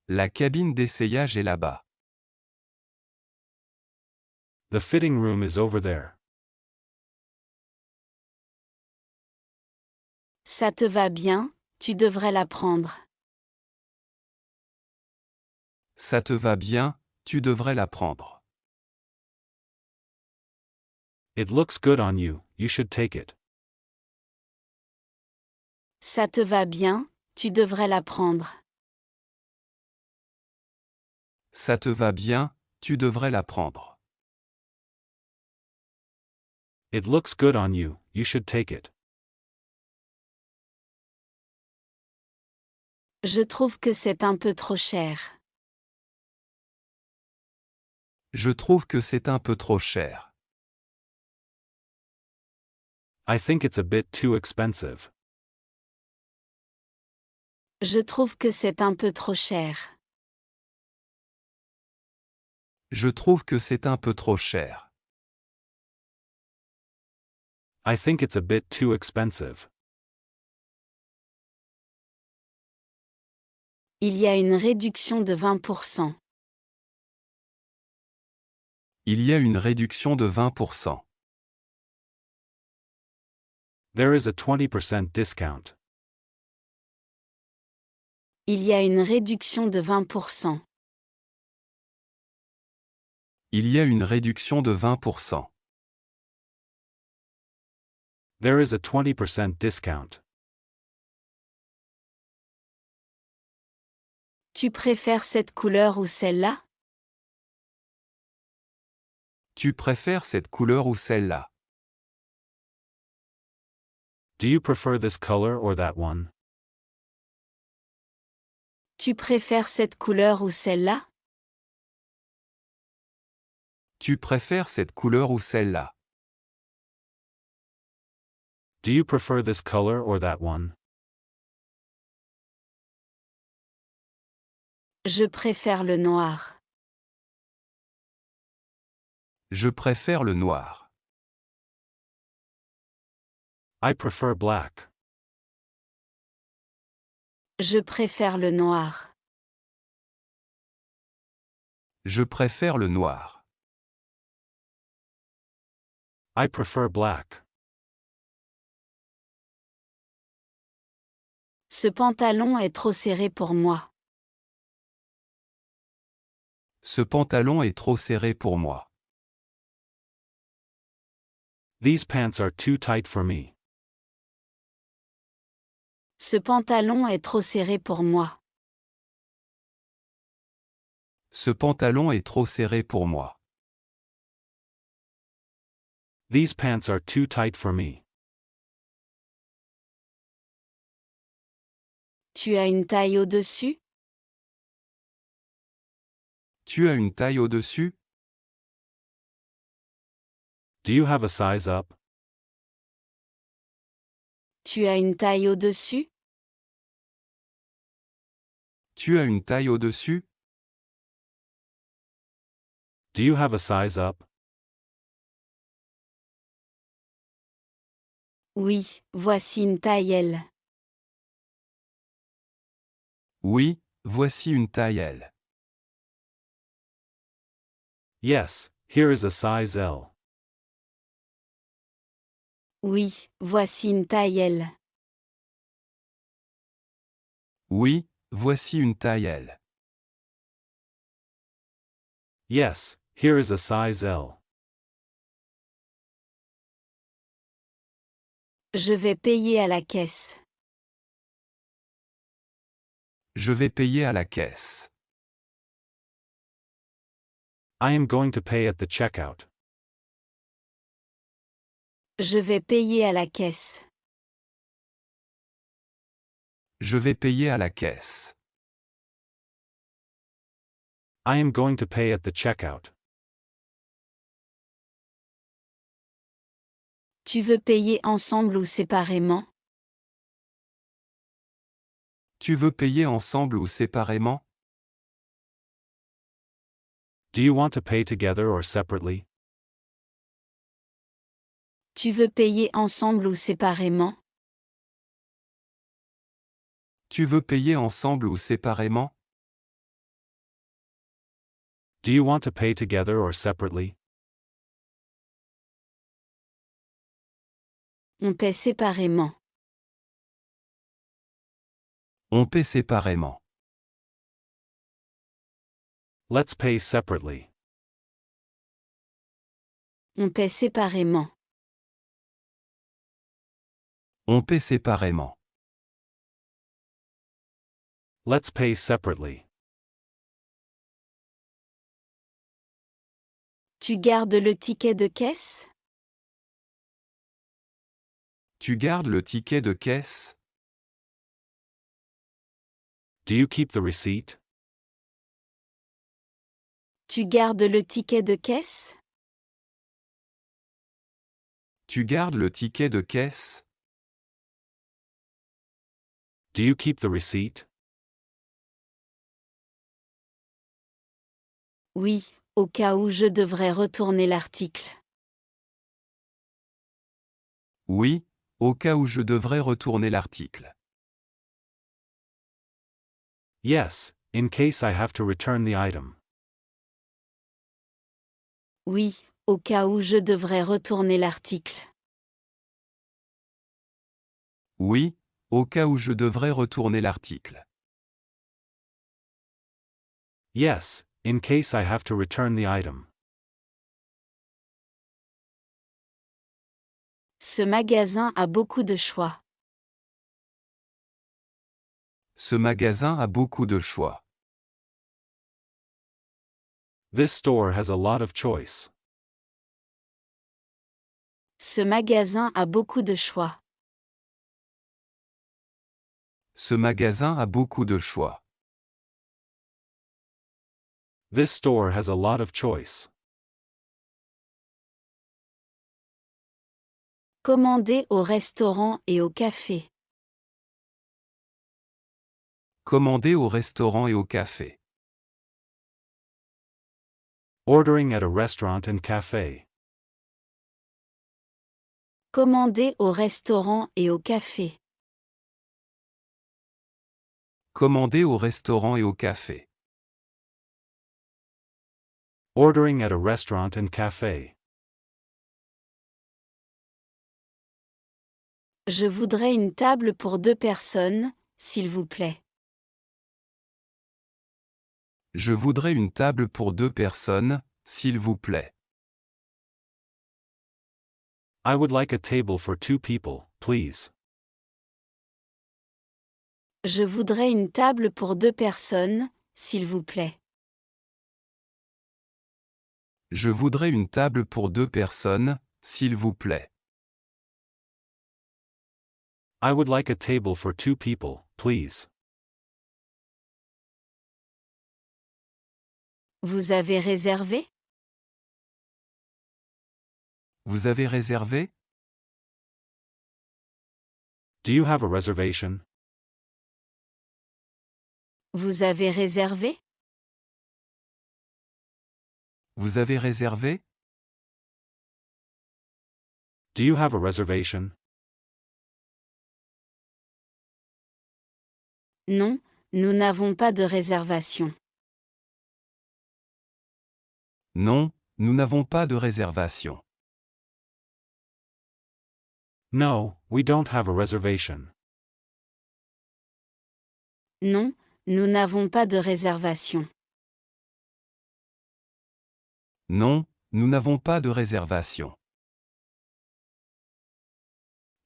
La cabine d'essayage est là-bas. The fitting room is over there. Ça te va bien, tu devrais la prendre. Ça te va bien, tu devrais la prendre. It looks good on you, you should take it. Ça te va bien, tu devrais la prendre. Ça te va bien, tu devrais la prendre. It looks good on you, you should take it. Je trouve que c'est un peu trop cher. Je trouve que c'est un peu trop cher. I think it's a bit too expensive. Je trouve que c'est un peu trop cher. Je trouve que c'est un peu trop cher. I think it's a bit too expensive. Il y a une réduction de 20%. Il y a une réduction de 20%. There is a 20% discount. Il y a une réduction de 20%. Il y a une réduction de 20%. There is a 20% discount. Tu préfères cette couleur ou celle-là? Tu préfères cette couleur ou celle-là? Do you prefer this color or that one? Tu préfères cette couleur ou celle-là? Tu préfères cette couleur ou celle-là? Do you prefer this color or that one? Je préfère le noir. Je préfère le noir. I prefer black. Je préfère le noir. Je préfère le noir. I prefer black. Ce pantalon est trop serré pour moi. Ce pantalon est trop serré pour moi. These pants are too tight for me. Ce pantalon est trop serré pour moi. Ce pantalon est trop serré pour moi. These pants are too tight for me. Tu as une taille au-dessus? Tu as une taille au-dessus? Do you have a size up? Tu as une taille au-dessus? Tu as une taille au-dessus? Do you have a size up? Oui, voici une taille L. Oui, voici une taille L. Yes, here is a size L. Oui, voici une taille L. Oui, voici une taille L. Yes, here is a size L. Je vais payer à la caisse. Je vais payer à la caisse. I am going to pay at the checkout. Je vais payer à la caisse. Je vais payer à la caisse. I am going to pay at the checkout. Tu veux payer ensemble ou séparément? Tu veux payer ensemble ou séparément? Do you want to pay together or separately? Tu veux payer ensemble ou séparément? Tu veux payer ensemble ou séparément? Do you want to pay together or separately? On paie séparément. On paie séparément. Let's pay separately. On paie séparément. On paie séparément. Let's pay separately. Tu gardes le ticket de caisse? Tu gardes le ticket de caisse? Do you keep the receipt? Tu gardes le ticket de caisse? Tu gardes le ticket de caisse? Do you keep the receipt? Oui, au cas où je devrais retourner l'article. Oui, au cas où je devrais retourner l'article. Yes, in case I have to return the item. Oui, au cas où je devrais retourner l'article. Oui, au cas où je devrais retourner l'article. Yes, in case I have to return the item. Ce magasin a beaucoup de choix. Ce magasin a beaucoup de choix. This store has a lot of choice. Ce magasin a beaucoup de choix. Ce magasin a beaucoup de choix. This store has a lot of choice. Commander au restaurant et au café. Commander au restaurant et au café. Ordering at a restaurant and cafe. Commander au restaurant et au café. Commander au restaurant et au café. Ordering at a restaurant and cafe. Je voudrais une table pour 2 personnes, s'il vous plaît. Je voudrais une table pour 2 personnes, s'il vous plaît. I would like a table for 2 people, please. Je voudrais une table pour 2 personnes, s'il vous plaît. Je voudrais une table pour 2 personnes, s'il vous plaît. I would like a table for 2 people, please. Vous avez réservé? Vous avez réservé? Do you have a reservation? Vous avez réservé? Vous avez réservé? Do you have a reservation? Non, nous n'avons pas de réservation. Non, nous n'avons pas de réservation. No, we don't have a reservation. Non, nous n'avons pas de réservation. Non, nous n'avons pas de réservation.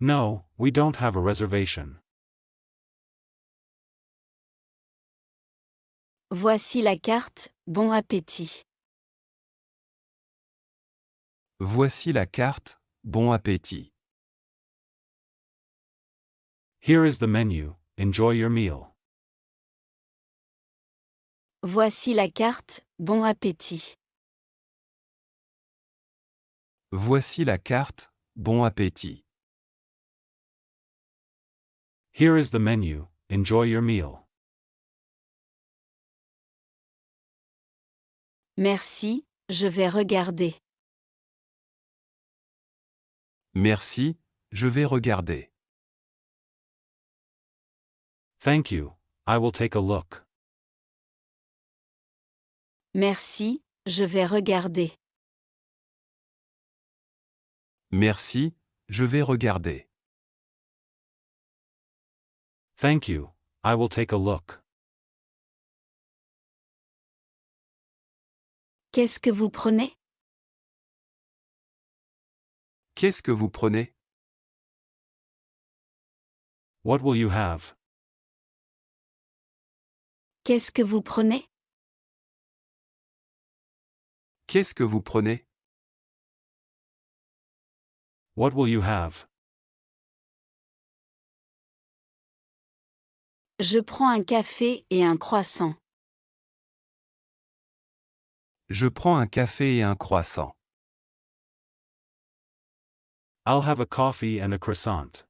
No, we don't have a reservation. Voici la carte, bon appétit. Voici la carte, bon appétit. Here is the menu, enjoy your meal. Voici la carte, bon appétit. Voici la carte, bon appétit. Here is the menu, enjoy your meal. Merci, je vais regarder. Merci, je vais regarder. Thank you, I will take a look. Merci, je vais regarder. Merci, je vais regarder. Thank you, I will take a look. Qu'est-ce que vous prenez? Qu'est-ce que vous prenez? What will you have? Qu'est-ce que vous prenez? Qu'est-ce que vous prenez? What will you have? Je prends un café et un croissant. Je prends un café et un croissant. I'll have a coffee and a croissant.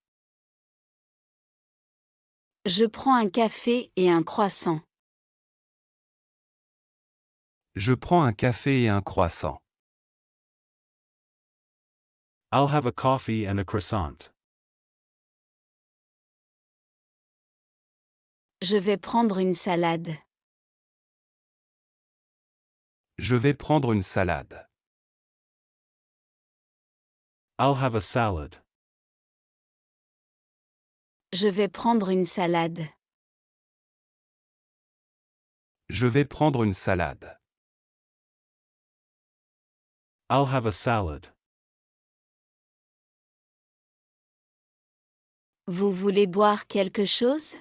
Je prends un café et un croissant. Je prends un café et un croissant. I'll have a coffee and a croissant. Je vais prendre une salade. Je vais prendre une salade. I'll have a salad. Je vais prendre une salade. Je vais prendre une salade. I'll have a salad. Vous voulez boire quelque chose?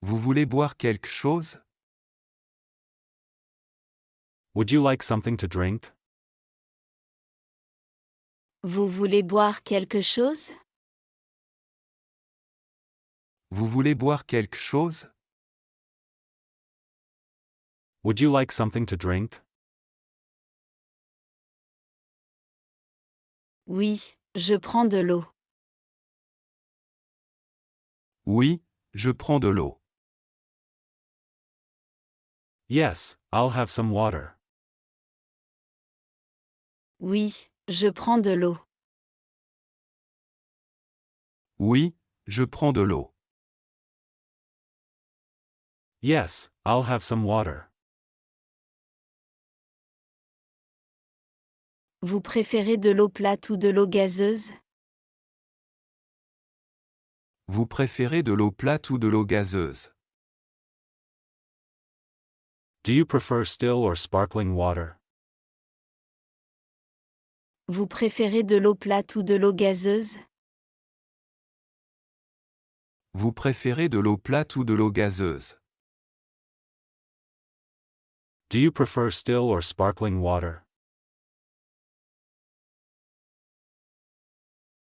Vous voulez boire quelque chose? Would you like something to drink? Vous voulez boire quelque chose? Vous voulez boire quelque chose? Would you like something to drink? Oui, je prends de l'eau. Oui, je prends de l'eau. Yes, I'll have some water. Oui, je prends de l'eau. Oui, je prends de l'eau. Yes, I'll have some water. Vous préférez de l'eau plate ou de l'eau gazeuse? Vous préférez de l'eau plate ou de l'eau gazeuse? Do you prefer still or sparkling water? Vous préférez de l'eau plate ou de l'eau gazeuse? Vous préférez de l'eau plate ou de l'eau gazeuse? Do you prefer still or sparkling water?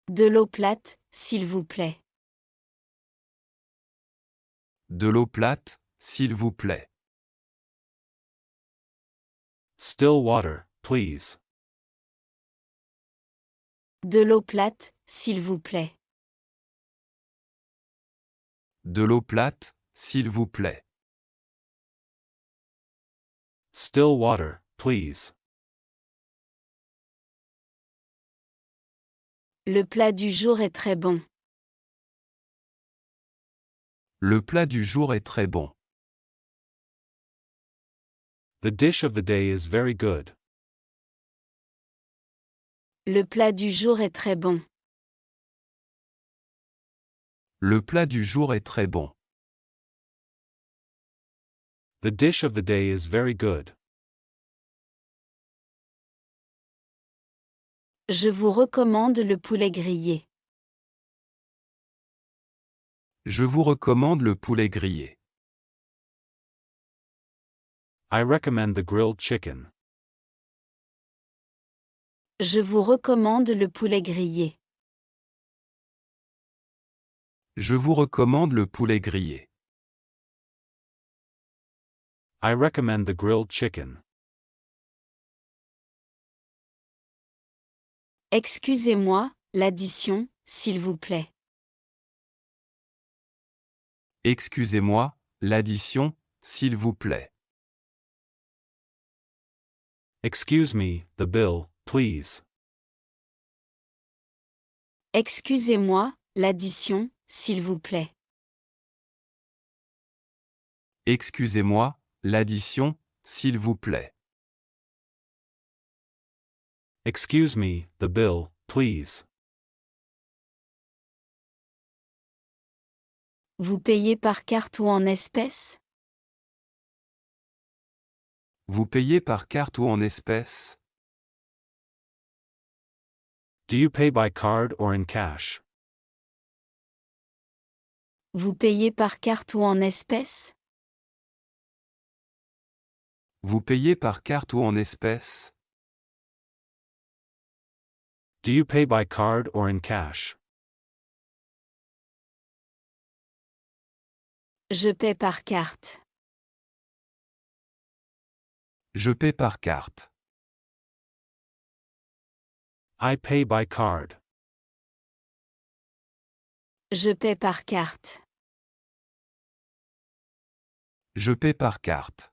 De l'eau plate, s'il vous plaît. De l'eau plate, s'il vous plaît. Still water, please. De l'eau plate, s'il vous plaît. De l'eau plate, s'il vous plaît. Still water, please. Le plat du jour est très bon. Le plat du jour est très bon. The dish of the day is very good. Le plat du jour est très bon. Le plat du jour est très bon. The dish of the day is very good. Je vous recommande le poulet grillé. Je vous recommande le poulet grillé. I recommend the grilled chicken. Je vous recommande le poulet grillé. Je vous recommande le poulet grillé. I recommend the grilled chicken. Excusez-moi, l'addition, s'il vous plaît. Excusez-moi, l'addition, s'il vous plaît. Excuse me, the bill, please. Excusez-moi, l'addition, s'il vous plaît. Excusez-moi, l'addition, s'il vous plaît. Excuse me, the bill, please. Vous payez par carte ou en espèces? Vous payez par carte ou en espèces? Do you pay by card or in cash? Vous payez par carte ou en espèces? Vous payez par carte ou en espèces? Do you pay by card or in cash? Je paie par carte. Je paie par carte. I pay by card. Je paie par carte. Je paie par carte.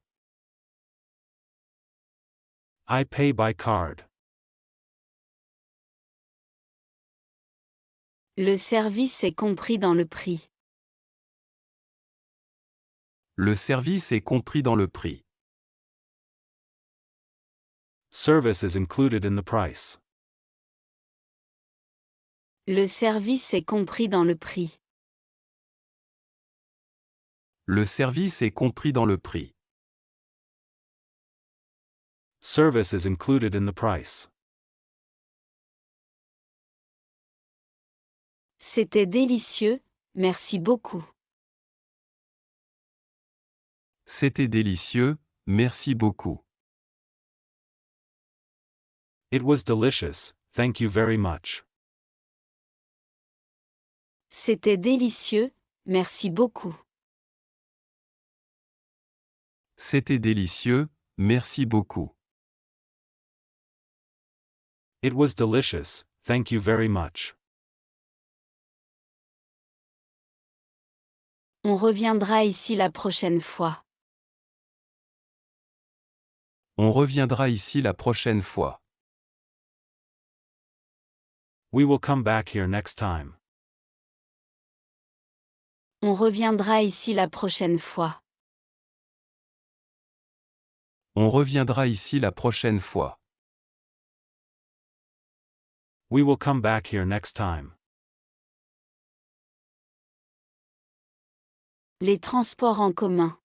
I pay by card. Le service est compris dans le prix. Le service est compris dans le prix. Service is included in the price. Le service est compris dans le prix. Le service est compris dans le prix. Service is included in the price. C'était délicieux, merci beaucoup. C'était délicieux, merci beaucoup. It was delicious, thank you very much. C'était délicieux, merci beaucoup. C'était délicieux, merci beaucoup. It was delicious, thank you very much. On reviendra ici la prochaine fois. On reviendra ici la prochaine fois. We will come back here next time. On reviendra ici la prochaine fois. On reviendra ici la prochaine fois. We will come back here next time. Les transports en commun.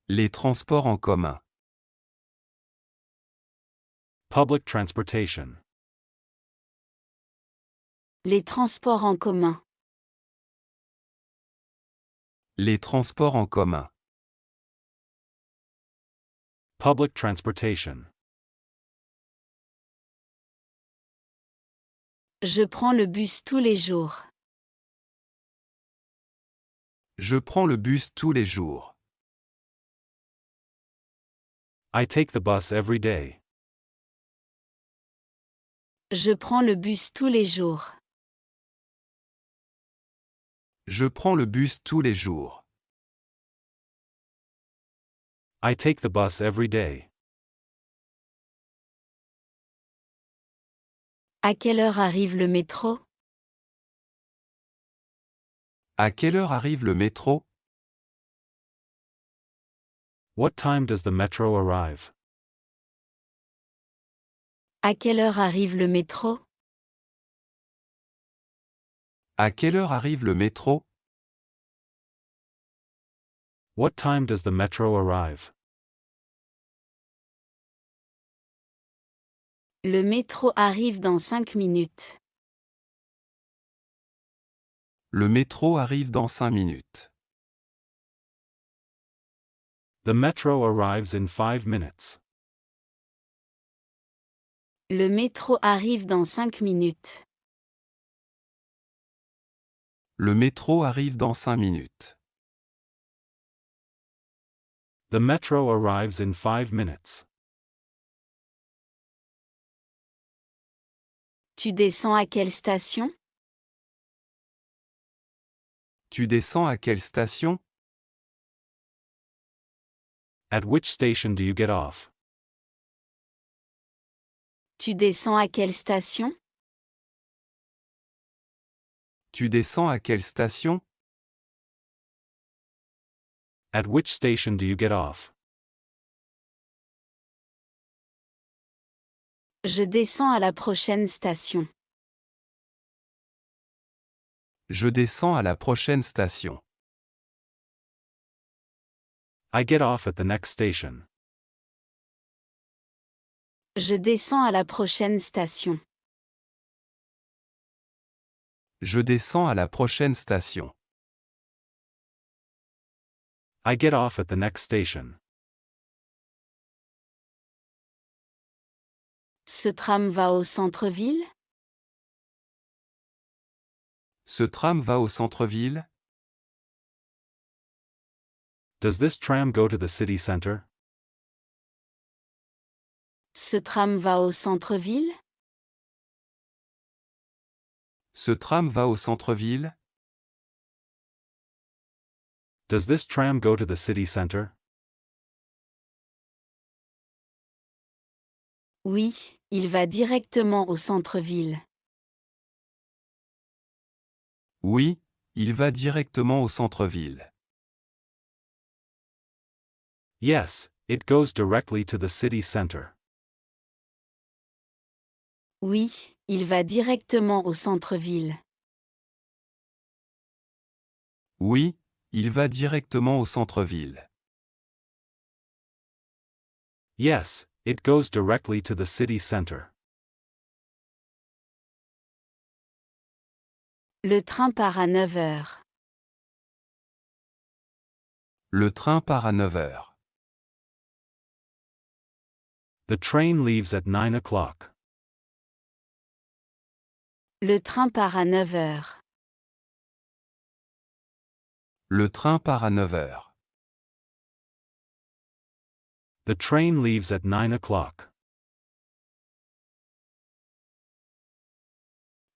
Les transports en commun. Public transportation. Les transports en commun. Les transports en commun. Public transportation. Je prends le bus tous les jours. Je prends le bus tous les jours. I take the bus every day. Je prends le bus tous les jours. Je prends le bus tous les jours. I take the bus every day. À quelle heure arrive le métro? À quelle heure arrive le métro? What time does the metro arrive? À quelle heure arrive le métro? À quelle heure arrive le métro? What time does the metro arrive? Le métro arrive dans 5 minutes. Le métro arrive dans 5 minutes. The metro arrives in 5 minutes. Le métro arrive dans 5 minutes. Le métro arrive dans 5 minutes. The metro arrives in 5 minutes. Tu descends à quelle station? Tu descends à quelle station? At which station do you get off? Tu descends à quelle station? Tu descends à quelle station? At which station do you get off? Je descends à la prochaine station. Je descends à la prochaine station. I get off at the next station. Je descends à la prochaine station. Je descends à la prochaine station. I get off at the next station. Ce tram va au centre-ville? Ce tram va au centre-ville? Does this tram go to the city center? Ce tram va au centre-ville? Ce tram va au centre-ville? Does this tram go to the city center? Oui, il va directement au centre-ville. Oui, il va directement au centre-ville. Yes, it goes directly to the city center. Oui, il va directement au centre-ville. Oui, il va directement au centre-ville. Yes, it goes directly to the city center. Le train part à 9 heures. Le train part à 9 heures. The train leaves at 9 o'clock. Le train part à 9 heures. Le train part à 9 heures. The train leaves at 9 o'clock.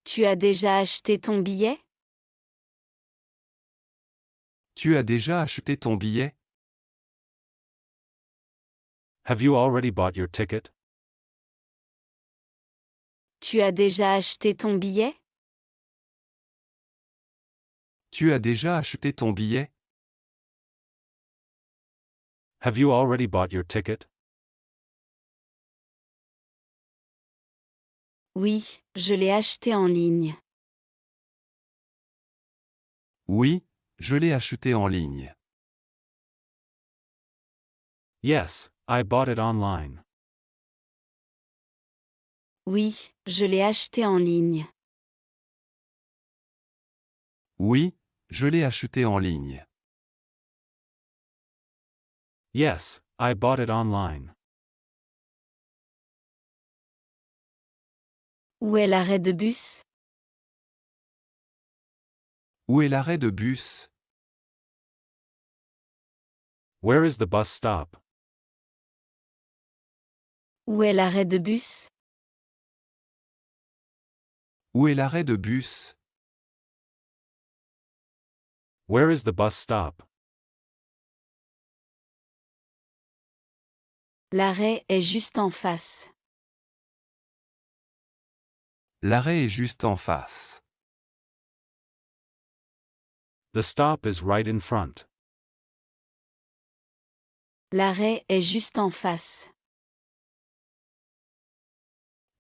Tu as déjà acheté ton billet? Tu as déjà acheté ton billet? Have you already bought your ticket? Tu as déjà acheté ton billet? Tu as déjà acheté ton billet? Have you already bought your ticket? Oui, je l'ai acheté en ligne. Oui, je l'ai acheté en ligne. Yes, I bought it online. Oui, je l'ai acheté en ligne. Oui, je l'ai acheté en ligne. Yes, I bought it online. Où est l'arrêt de bus? Où est l'arrêt de bus? Where is the bus stop? Où est l'arrêt de bus? Où est l'arrêt de bus? Where is the bus stop? L'arrêt est juste en face. L'arrêt est juste en face. The stop is right in front. L'arrêt est juste en face.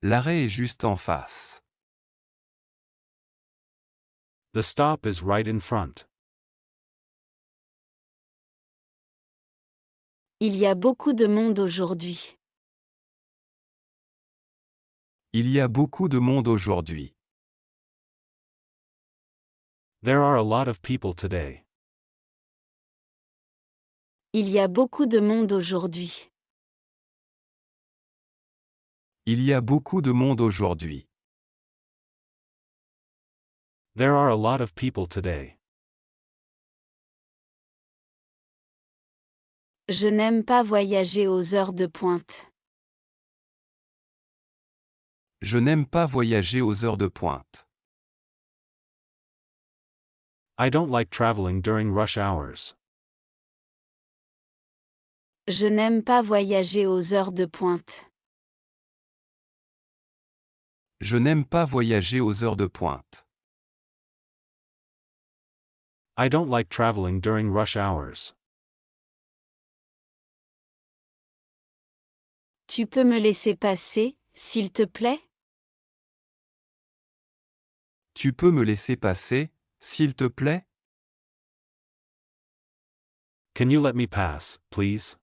L'arrêt est juste en face. The stop is right in front. Il y a beaucoup de monde aujourd'hui. Il y a beaucoup de monde aujourd'hui. There are a lot of people today. Il y a beaucoup de monde aujourd'hui. Il y a beaucoup de monde aujourd'hui. There are a lot of people today. Je n'aime pas voyager aux heures de pointe. Je n'aime pas voyager aux heures de pointe. I don't like traveling during rush hours. Je n'aime pas voyager aux heures de pointe. Je n'aime pas voyager aux heures de pointe. I don't like traveling during rush hours. Tu peux me laisser passer, s'il te plaît? Tu peux me laisser passer, s'il te plaît? Can you let me pass, please?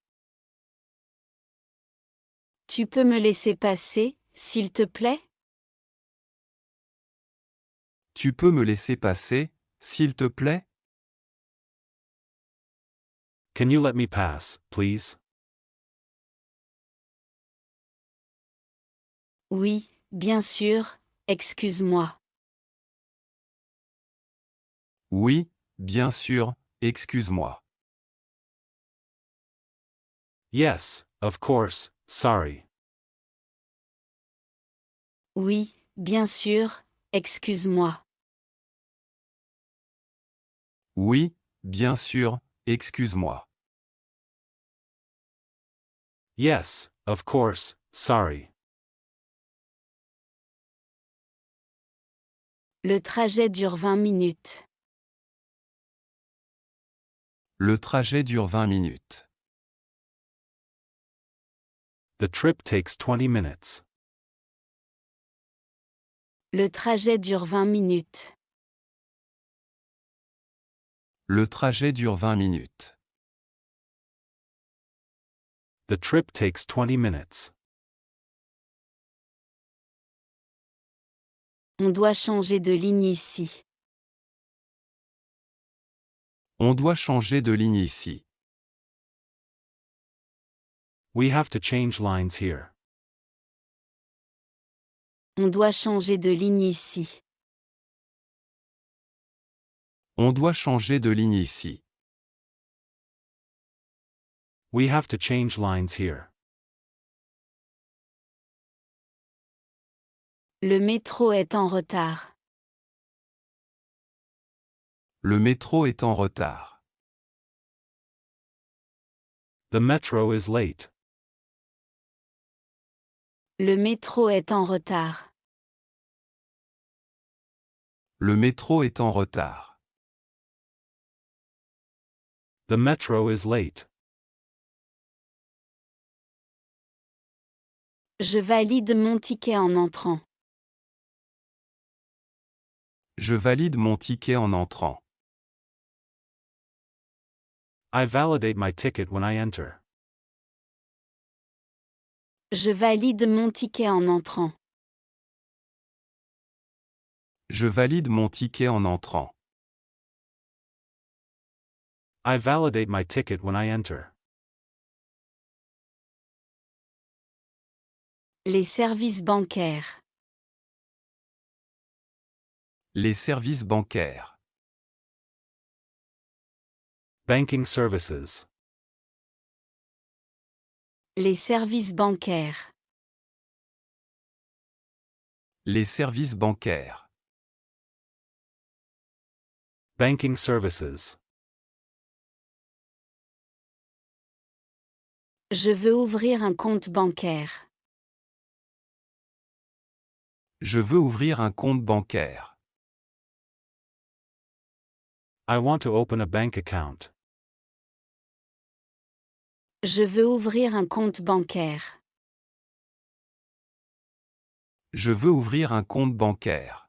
Tu peux me laisser passer, s'il te plaît? Tu peux me laisser passer, s'il te plaît? Can you let me pass, please? Oui, bien sûr, excuse-moi. Oui, bien sûr, excuse-moi. Yes, of course, sorry. Oui, bien sûr, excuse-moi. Oui, bien sûr, excuse-moi. Yes, of course, sorry. Le trajet dure 20 minutes. Le trajet dure 20 minutes. The trip takes 20 minutes. Le trajet dure 20 minutes. Le trajet dure 20 minutes. The trip takes 20 minutes. On doit changer de ligne ici. On doit changer de ligne ici. We have to change lines here. On doit changer de ligne ici. On doit changer de ligne ici. We have to change lines here. Le métro est en retard. Le métro est en retard. The metro is late. Le métro est en retard. Le métro est en retard. The metro is late. Je valide mon ticket en entrant. Je valide mon ticket en entrant. I validate my ticket when I enter. Je valide mon ticket en entrant. Je valide mon ticket en entrant. I validate my ticket when I enter. Les services bancaires. Les services bancaires. Banking services. Les services bancaires. Les services bancaires. Banking services. Je veux ouvrir un compte bancaire. Je veux ouvrir un compte bancaire. I want to open a bank account. Je veux ouvrir un compte bancaire. Je veux ouvrir un compte bancaire.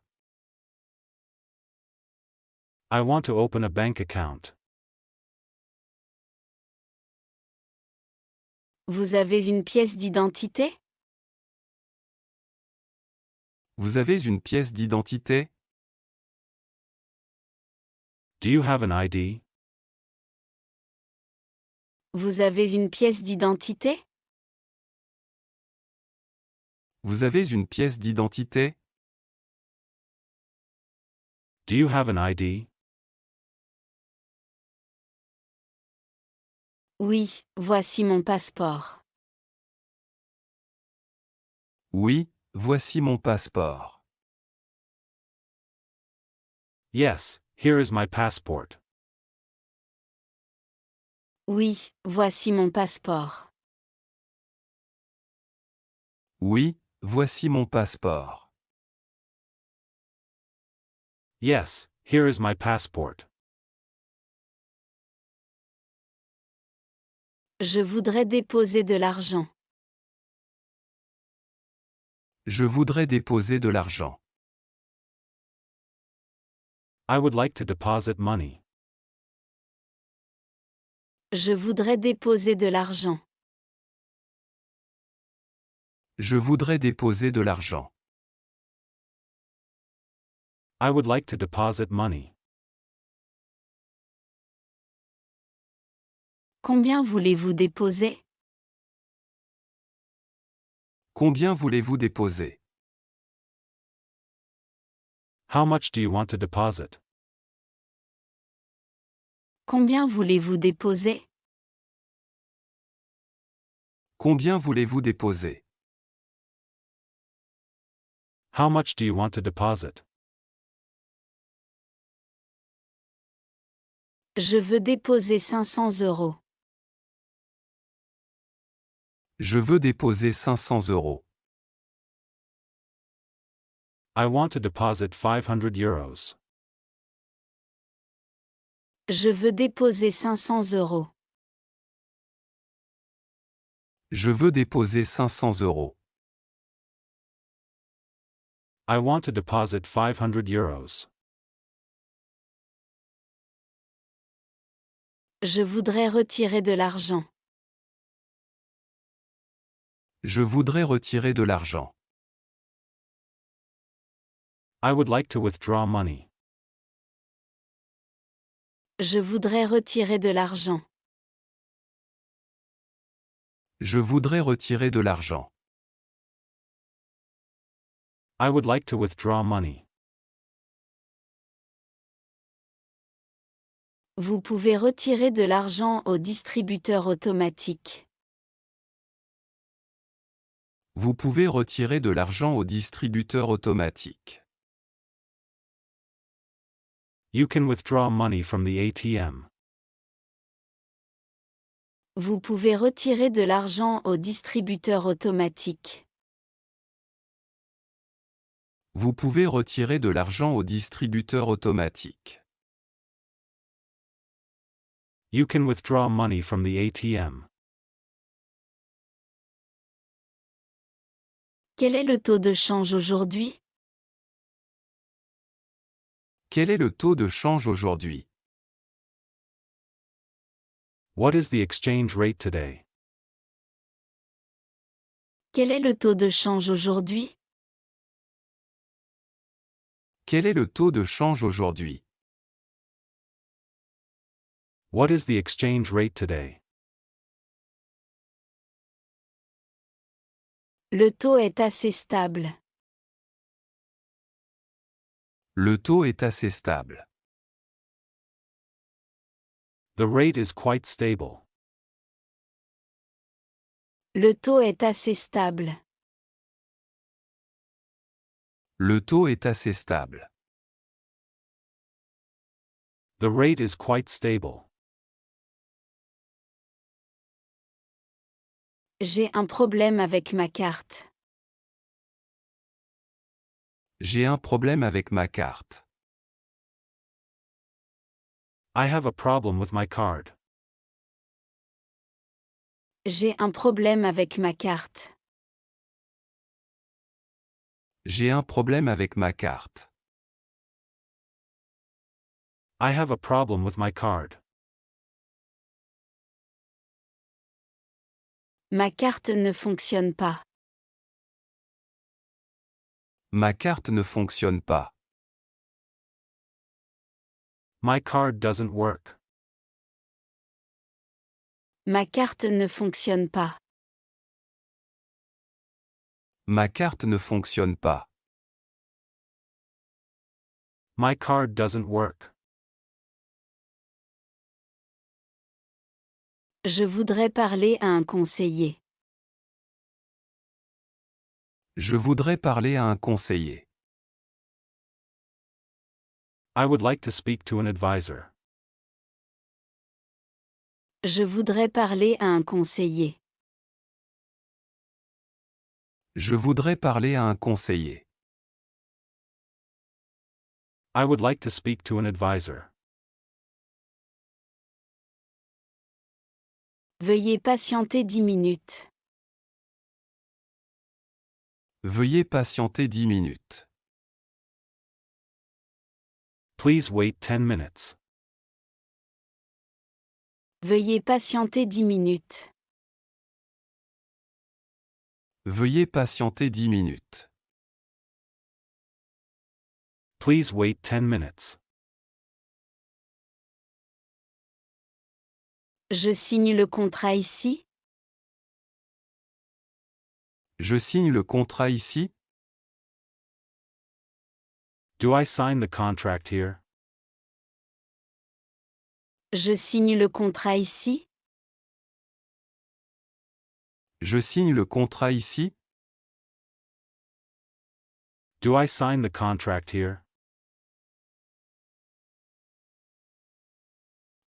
I want to open a bank account. Vous avez une pièce d'identité? Vous avez une pièce d'identité? Do you have an ID? Vous avez une pièce d'identité? Vous avez une pièce d'identité? Do you have an ID? Oui, voici mon passeport. Oui, voici mon passeport. Yes, here is my passport. Oui, voici mon passeport. Oui, voici mon passeport. Yes, here is my passport. Je voudrais déposer de l'argent. Je voudrais déposer de l'argent. I would like to deposit money. Je voudrais déposer de l'argent. Je voudrais déposer de l'argent. I would like to deposit money. Combien voulez-vous déposer? Combien voulez-vous déposer? How much do you want to deposit? Combien voulez-vous déposer? Combien voulez-vous déposer? How much do you want to deposit? Je veux déposer 500 €. Je veux déposer 500 €. I want to deposit 500 euros. Je veux déposer 500 €. Je veux déposer 500 €. I want to deposit 500 euros. Je voudrais retirer de l'argent. Je voudrais retirer de l'argent. I would like to withdraw money. Je voudrais retirer de l'argent. Je voudrais retirer de l'argent. I would like to withdraw money. Vous pouvez retirer de l'argent au distributeur automatique. Vous pouvez retirer de l'argent au distributeur automatique. You can withdraw money from the ATM. Vous pouvez retirer de l'argent au distributeur automatique. Vous pouvez retirer de l'argent au distributeur automatique. You can withdraw money from the ATM. Quel est le taux de change aujourd'hui? Quel est le taux de change aujourd'hui? What is the exchange rate today? Quel est le taux de change aujourd'hui? Quel est le taux de change aujourd'hui? What is the exchange rate today? Le taux est assez stable. Le taux est assez stable. The rate is quite stable. Le taux est assez stable. Le taux est assez stable. The rate is quite stable. J'ai un problème avec ma carte. J'ai un problème avec ma carte. I have a problem with my card. J'ai un problème avec ma carte. J'ai un problème avec ma carte. I have a problem with my card. Ma carte ne fonctionne pas. Ma carte ne fonctionne pas. My card doesn't work. Ma carte ne fonctionne pas. Ma carte ne fonctionne pas. My card doesn't work. Je voudrais parler à un conseiller. Je voudrais parler à un conseiller. I would like to speak to an advisor. Je voudrais parler à un conseiller. Je voudrais parler à un conseiller. I would like to speak to an advisor. Veuillez patienter 10 minutes. Veuillez patienter 10 minutes. Please wait 10 minutes. Veuillez patienter 10 minutes. Veuillez patienter 10 minutes. Please wait 10 minutes. Je signe le contrat ici. Je signe le contrat ici. Do I sign the contract here? Je signe le contrat ici. Je signe le contrat ici. Do I sign the contract here?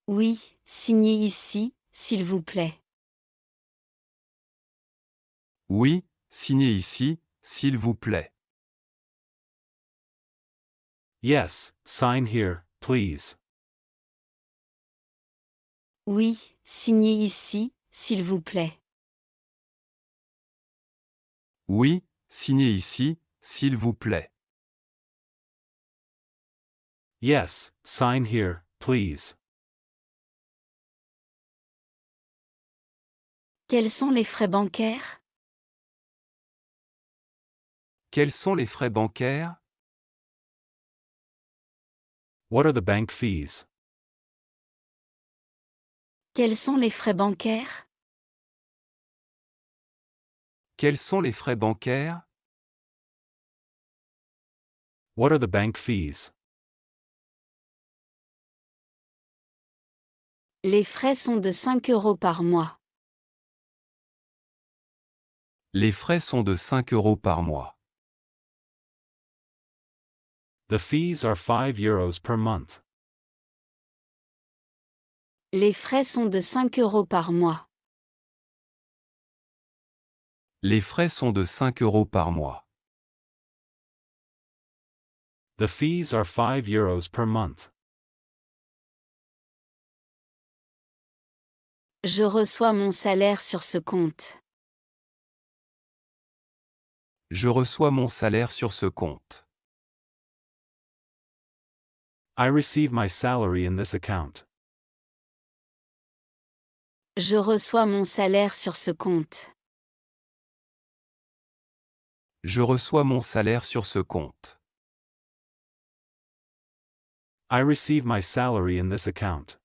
Oui, signez ici, s'il vous plaît. Oui, signez ici, s'il vous plaît. Yes, sign here, please. Oui, signez ici, s'il vous plaît. Oui, signez ici, s'il vous plaît. Yes, sign here, please. Quels sont les frais bancaires? Quels sont les frais bancaires? What are the bank fees? Quels sont les frais bancaires? Quels sont les frais bancaires? What are the bank fees? Les frais sont de 5 € par mois. Les frais sont de 5 € par mois. The fees are 5 euros per month. Les frais sont de 5 € par mois. Les frais sont de 5 € par mois. The fees are 5 euros per month. Je reçois mon salaire sur ce compte. Je reçois mon salaire sur ce compte. I receive my salary in this account. Je reçois mon salaire sur ce compte. Je reçois mon salaire sur ce compte. I receive my salary in this account.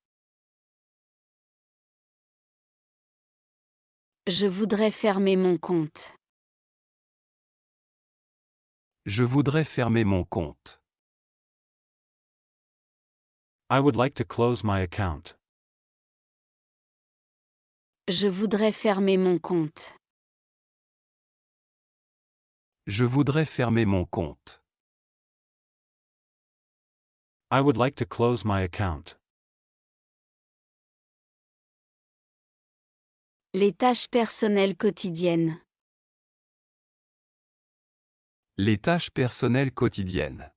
Je voudrais fermer mon compte. Je voudrais fermer mon compte. I would like to close my account. Je voudrais fermer mon compte. Je voudrais fermer mon compte. I would like to close my account. Les tâches personnelles quotidiennes. Les tâches personnelles quotidiennes.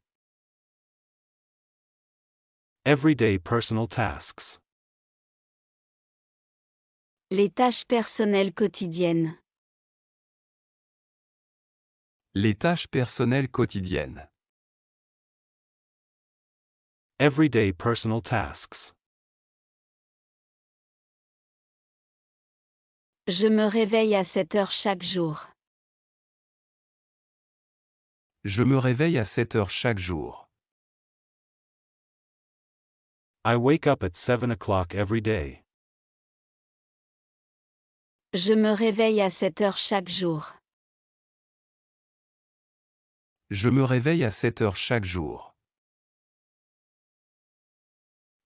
Everyday personal tasks. Les tâches personnelles quotidiennes. Les tâches personnelles quotidiennes. Everyday personal tasks. Je me réveille à 7 heures chaque jour. Je me réveille à 7 heures chaque jour. I wake up at 7 o'clock every day. Je me réveille à 7 heures chaque jour. Je me réveille à 7 heures chaque jour.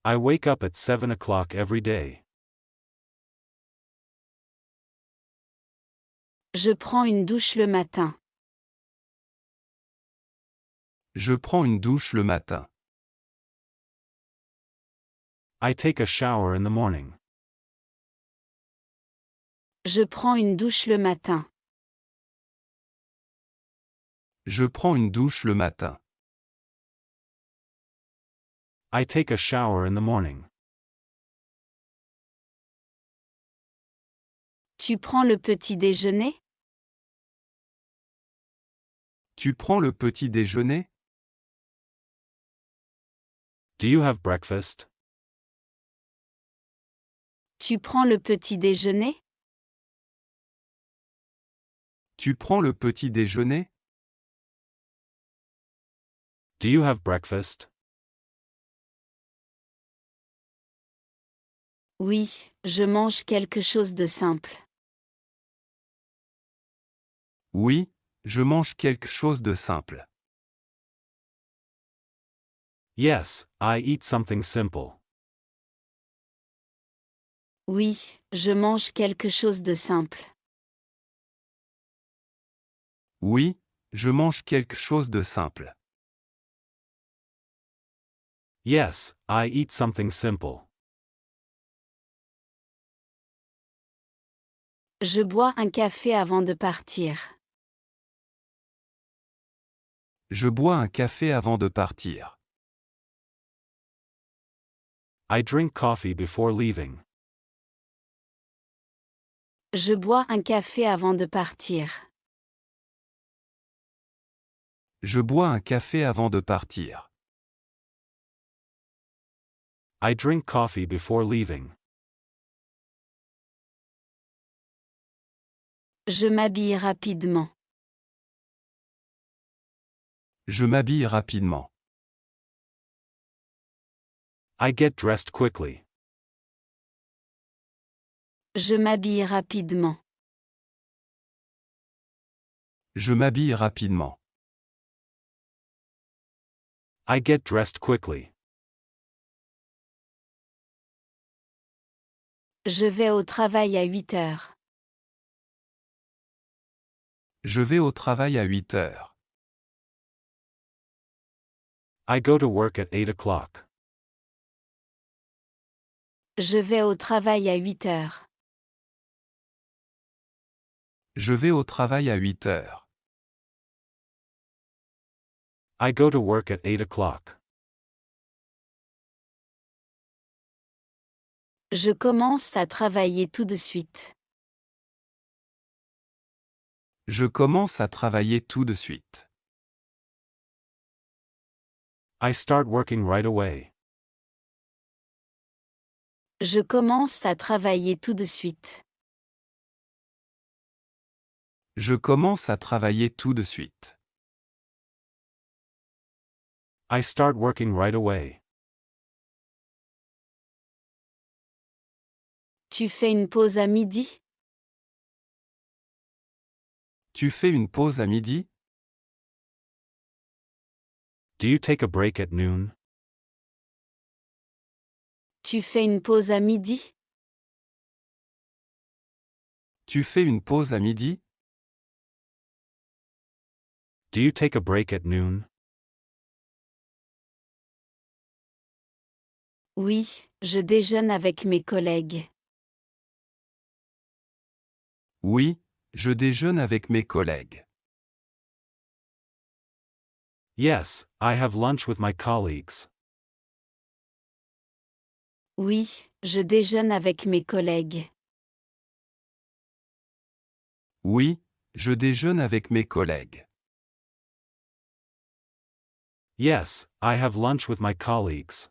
I wake up at 7 o'clock every day. Je prends une douche le matin. Je prends une douche le matin. I take a shower in the morning. Je prends une douche le matin. Je prends une douche le matin. I take a shower in the morning. Tu prends le petit déjeuner? Tu prends le petit déjeuner? Do you have breakfast? Tu prends le petit déjeuner? Tu prends le petit déjeuner? Do you have breakfast? Oui, je mange quelque chose de simple. Oui, je mange quelque chose de simple. Yes, I eat something simple. Oui, je mange quelque chose de simple. Oui, je mange quelque chose de simple. Yes, I eat something simple. Je bois un café avant de partir. Je bois un café avant de partir. I drink coffee before leaving. Je bois un café avant de partir. Je bois un café avant de partir. I drink coffee before leaving. Je m'habille rapidement. Je m'habille rapidement. I get dressed quickly. Je m'habille rapidement. Je m'habille rapidement. I get dressed quickly. Je vais au travail à 8 heures. Je vais au travail à 8 heures. I go to work at 8 o'clock. Je vais au travail à 8 heures. Je vais au travail à 8 heures. I go to work at 8 o'clock. Je commence à travailler tout de suite. Je commence à travailler tout de suite. I start working right away. Je commence à travailler tout de suite. Je commence à travailler tout de suite. I start working right away. Tu fais une pause à midi? Tu fais une pause à midi? Do you take a break at noon? Tu fais une pause à midi? Tu fais une pause à midi? Do you take a break at noon? Oui, je déjeune avec mes collègues. Oui, je déjeune avec mes collègues. Yes, I have lunch with my colleagues. Oui, je déjeune avec mes collègues. Oui, je déjeune avec mes collègues. Yes, I have lunch with my colleagues.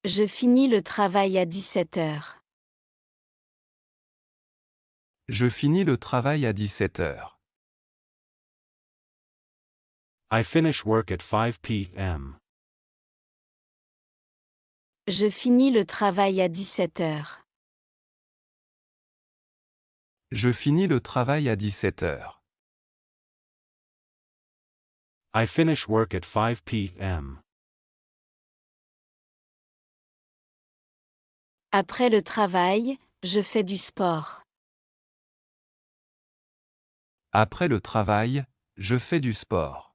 Je finis le travail à 17 heures. Je finis le travail à 17 heures. I finish work at 5 p.m. Je finis le travail à 17 heures. Je finis le travail à 17 heures. I finish work at 5 p.m. Après le travail, je fais du sport. Après le travail, je fais du sport.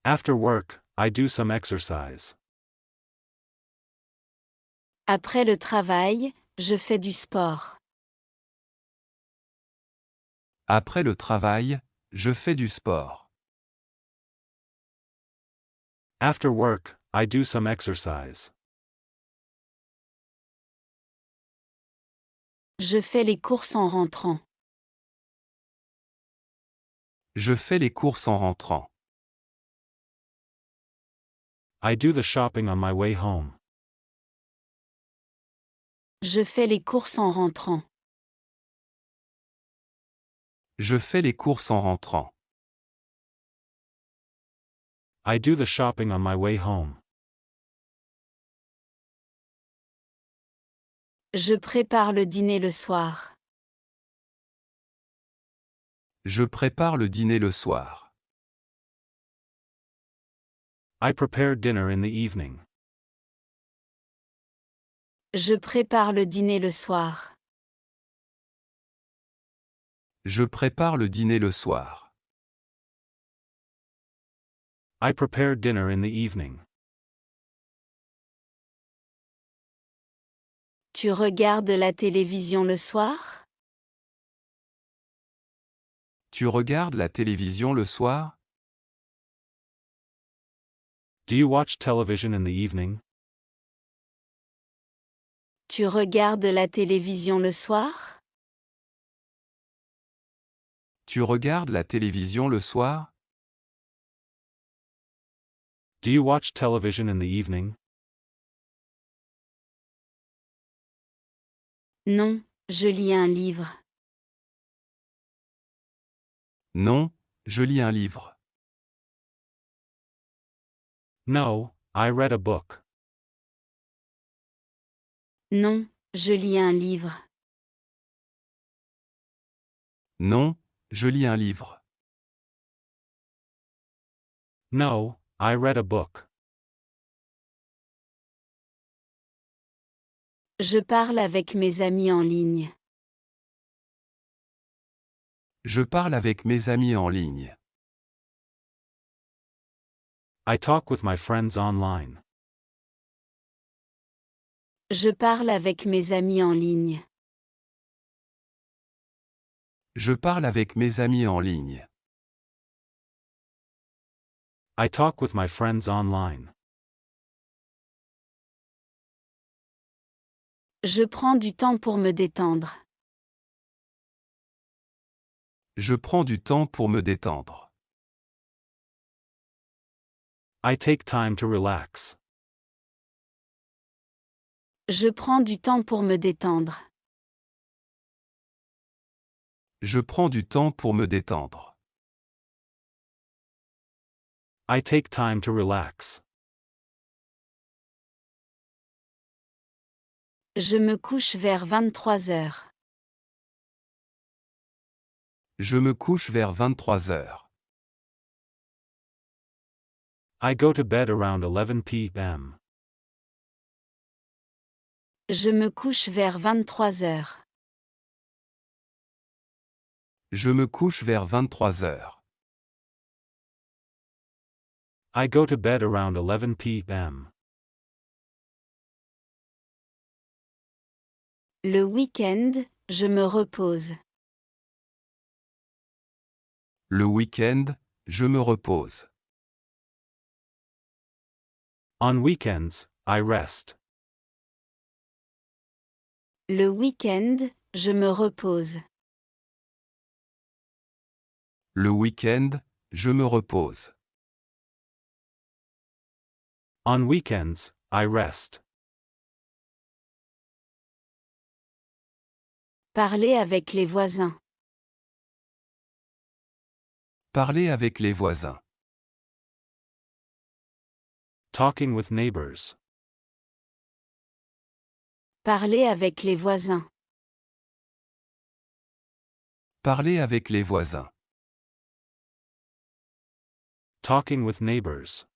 After work, I do some exercise. Après le travail, je fais du sport. Après le travail, je fais du sport. After work, I do some exercise. Je fais les courses en rentrant. Je fais les courses en rentrant. I do the shopping on my way home. Je fais les courses en rentrant. Je fais les courses en rentrant. I do the shopping on my way home. Je prépare le dîner le soir. Je prépare le dîner le soir. I prepare dinner in the evening. Je prépare le dîner le soir. Je prépare le dîner le soir. I prepare dinner in the evening. Tu regardes la télévision le soir? Tu regardes la télévision le soir? Do you watch television in the evening? Tu regardes la télévision le soir? Tu regardes la télévision le soir? Do you watch television in the evening? Non, je lis un livre. Non, je lis un livre. No, I read a book. Non, je lis un livre. Non, je lis un livre. No, I read a book. Je parle avec mes amis en ligne. Je parle avec mes amis en ligne. I talk with my friends online. Je parle avec mes amis en ligne. Je parle avec mes amis en ligne. I talk with my friends online. Je prends du temps pour me détendre. Je prends du temps pour me détendre. I take time to relax. Je prends du temps pour me détendre. Je prends du temps pour me détendre. I take time to relax. Je me couche vers 23 heures. Je me couche vers 23 heures. I go to bed around 11 p.m. Je me couche vers 23 heures. Je me couche vers 23 heures. I go to bed around 11 p.m. Le week-end, je me repose. Le week-end, je me repose. On weekends, I rest. Le week-end, je me repose. Le week-end, je me repose. On weekends, I rest. Parler avec les voisins. Parler avec les voisins. Talking with neighbors. Parler avec les voisins. Parler avec les voisins. Talking with neighbors.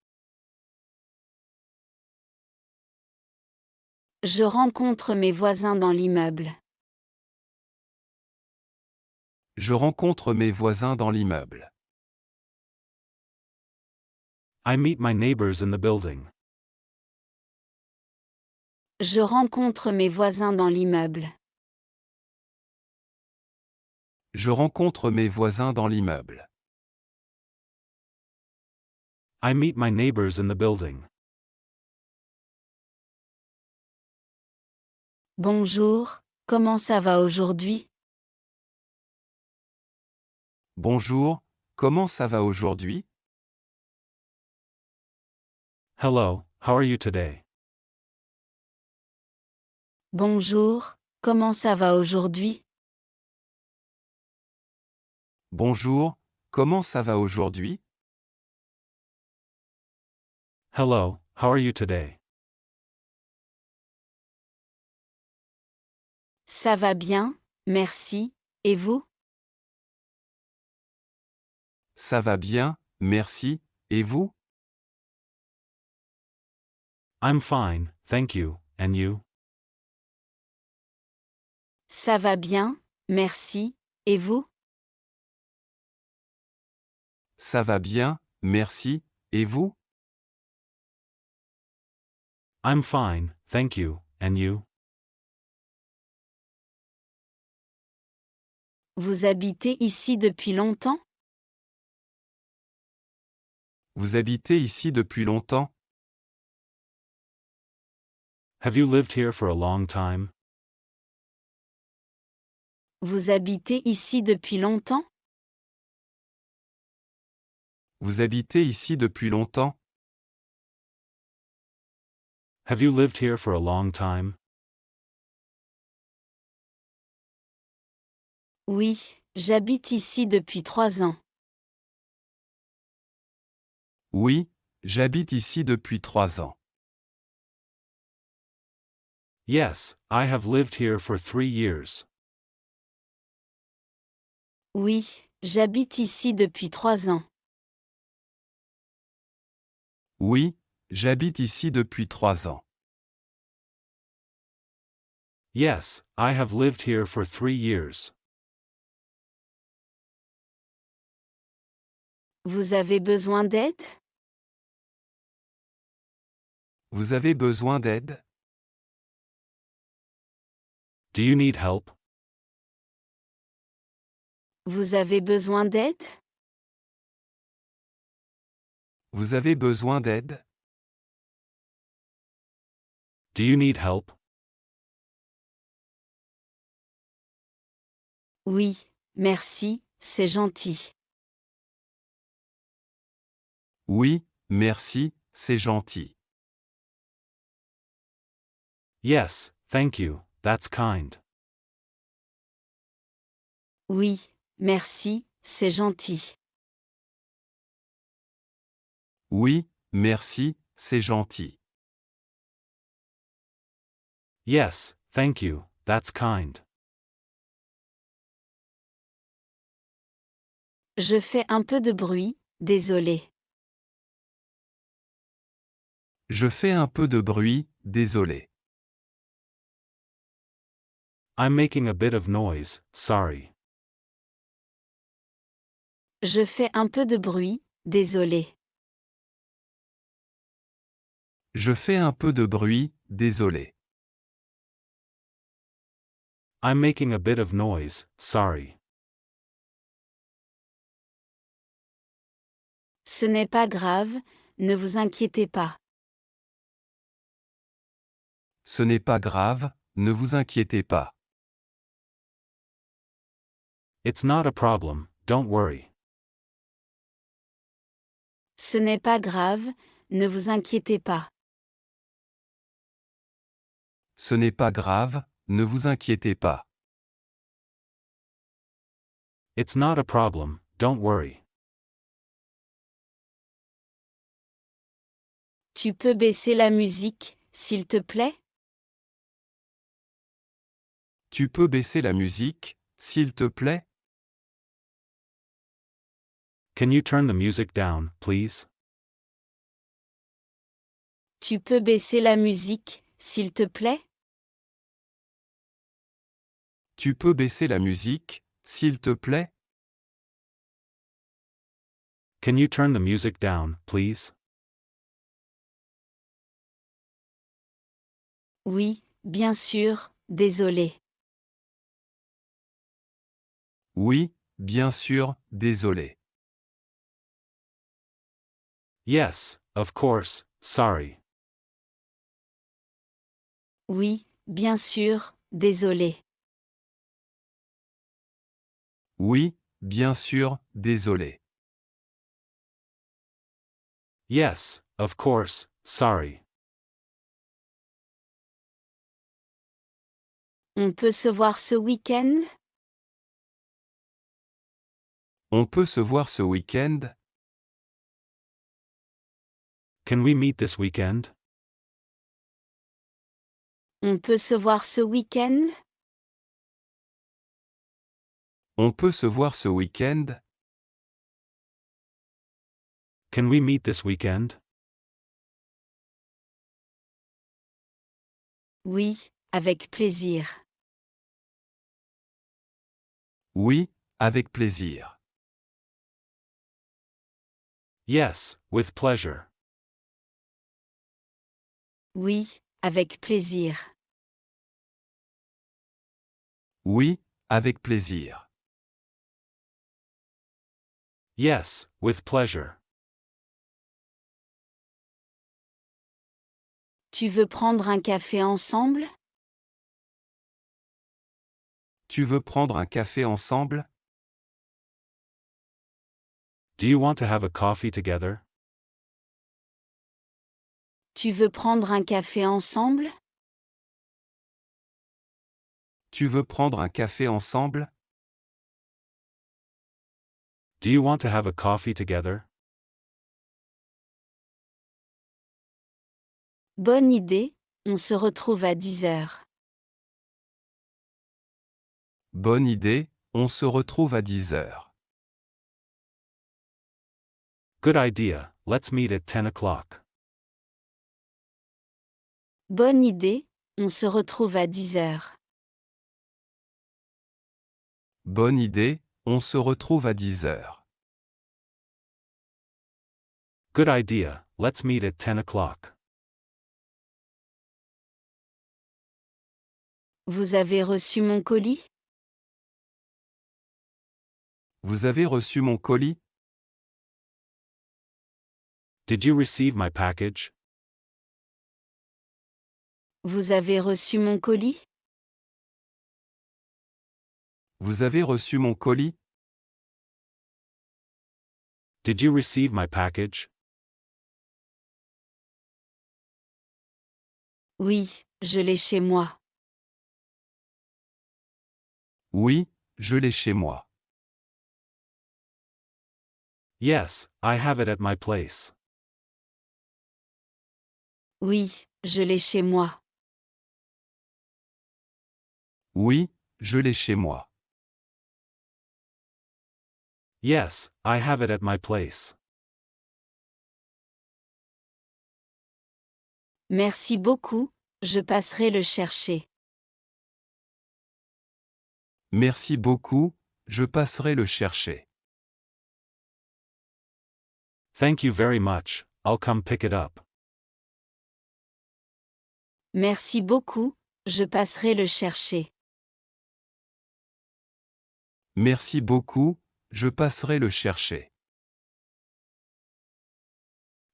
Je rencontre mes voisins dans l'immeuble. Je rencontre mes voisins dans l'immeuble. I meet my neighbors in the building. Je rencontre mes voisins dans l'immeuble. Je rencontre mes voisins dans l'immeuble. I meet my neighbors in the building. Bonjour, comment ça va aujourd'hui? Bonjour, comment ça va aujourd'hui? Hello, how are you today? Bonjour, comment ça va aujourd'hui? Bonjour, comment ça va aujourd'hui? Hello, how are you today? Ça va bien, merci, et vous? Ça va bien, merci, et vous? I'm fine, thank you, and you? Ça va bien, merci, et vous? Ça va bien, merci, et vous? I'm fine, thank you, and you? Vous habitez ici depuis longtemps? Vous habitez ici depuis longtemps? Have you lived here for a long time? Vous habitez ici depuis longtemps? Vous habitez ici depuis longtemps? Have you lived here for a long time? Oui, j'habite ici depuis 3 ans. Oui, j'habite ici depuis 3 ans. Yes, I have lived here for 3 years. Oui, j'habite ici depuis 3 ans. Oui, j'habite ici depuis 3 ans. Yes, I have lived here for 3 years. Vous avez besoin d'aide? Vous avez besoin d'aide? Do you need help? Vous avez besoin d'aide? Vous avez besoin d'aide? Do you need help? Oui, merci, c'est gentil. Oui, merci, c'est gentil. Yes, thank you, that's kind. Oui, merci, c'est gentil. Oui, merci, c'est gentil. Yes, Thank you, that's kind. Je fais un peu de bruit, désolé. Je fais un peu de bruit, désolé. I'm making a bit of noise, sorry. Je fais un peu de bruit, désolé. Je fais un peu de bruit, désolé. I'm making a bit of noise, sorry. Ce n'est pas grave, ne vous inquiétez pas. Ce n'est pas grave, ne vous inquiétez pas. It's not a problem, don't worry. Ce n'est pas grave, ne vous inquiétez pas. Ce n'est pas grave, ne vous inquiétez pas. It's not a problem, don't worry. Tu peux baisser la musique, s'il te plaît? Tu peux baisser la musique, s'il te plaît? Can you turn the music down, please? Tu peux baisser la musique, s'il te plaît? Tu peux baisser la musique, s'il te plaît? Can you turn the music down, please? Oui, bien sûr, désolé. Oui, bien sûr, désolé. Yes, of course, sorry. Oui, bien sûr, désolé. Oui, bien sûr, désolé. Yes, of course, sorry. On peut se voir ce week-end? On peut se voir ce week-end? Can we meet this weekend? On peut se voir ce week-end? On peut se voir ce week-end? Can we meet this weekend? Oui, avec plaisir. Oui, avec plaisir. Yes, with pleasure. Oui, avec plaisir. Oui, avec plaisir. Yes, with pleasure. Tu veux prendre un café ensemble? Tu veux prendre un café ensemble? Do you want to have a coffee together? Tu veux prendre un café ensemble? Tu veux prendre un café ensemble? Do you want to have a coffee together? Bonne idée, on se retrouve à 10 heures. Bonne idée, on se retrouve à 10 heures. Good idea, let's meet at 10 o'clock. Bonne idée, on se retrouve à 10 heures. Bonne idée, on se retrouve à 10 heures. Good idea, let's meet at 10 o'clock. Vous avez reçu mon colis? Vous avez reçu mon colis? Did you receive my package? Vous avez reçu mon colis? Vous avez reçu mon colis? Did you receive my package? Oui, je l'ai chez moi. Oui, je l'ai chez moi. Yes, I have it at my place. Oui, je l'ai chez moi. Oui, je l'ai chez moi. Yes, I have it at my place. Merci beaucoup, je passerai le chercher. Merci beaucoup, je passerai le chercher. Thank you very much, I'll come pick it up. Merci beaucoup, je passerai le chercher. Merci beaucoup, je passerai le chercher.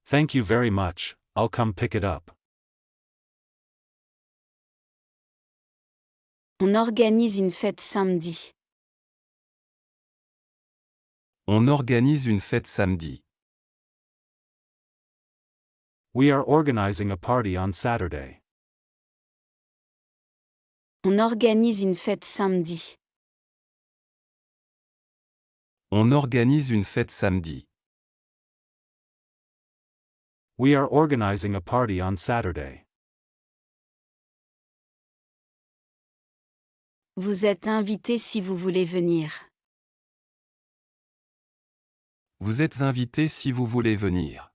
Thank you very much, I'll come pick it up. On organise une fête samedi. On organise une fête samedi. We are organizing a party on Saturday. On organise une fête samedi. On organise une fête samedi. We are organizing a party on Saturday. Vous êtes invité si vous voulez venir. Vous êtes invité si vous voulez venir.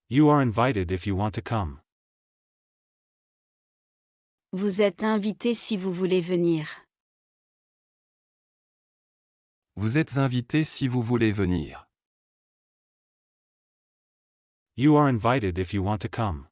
You are invited if you want to come. Vous êtes invité si vous voulez venir. Vous êtes invité si vous voulez venir. You are invited if you want to come.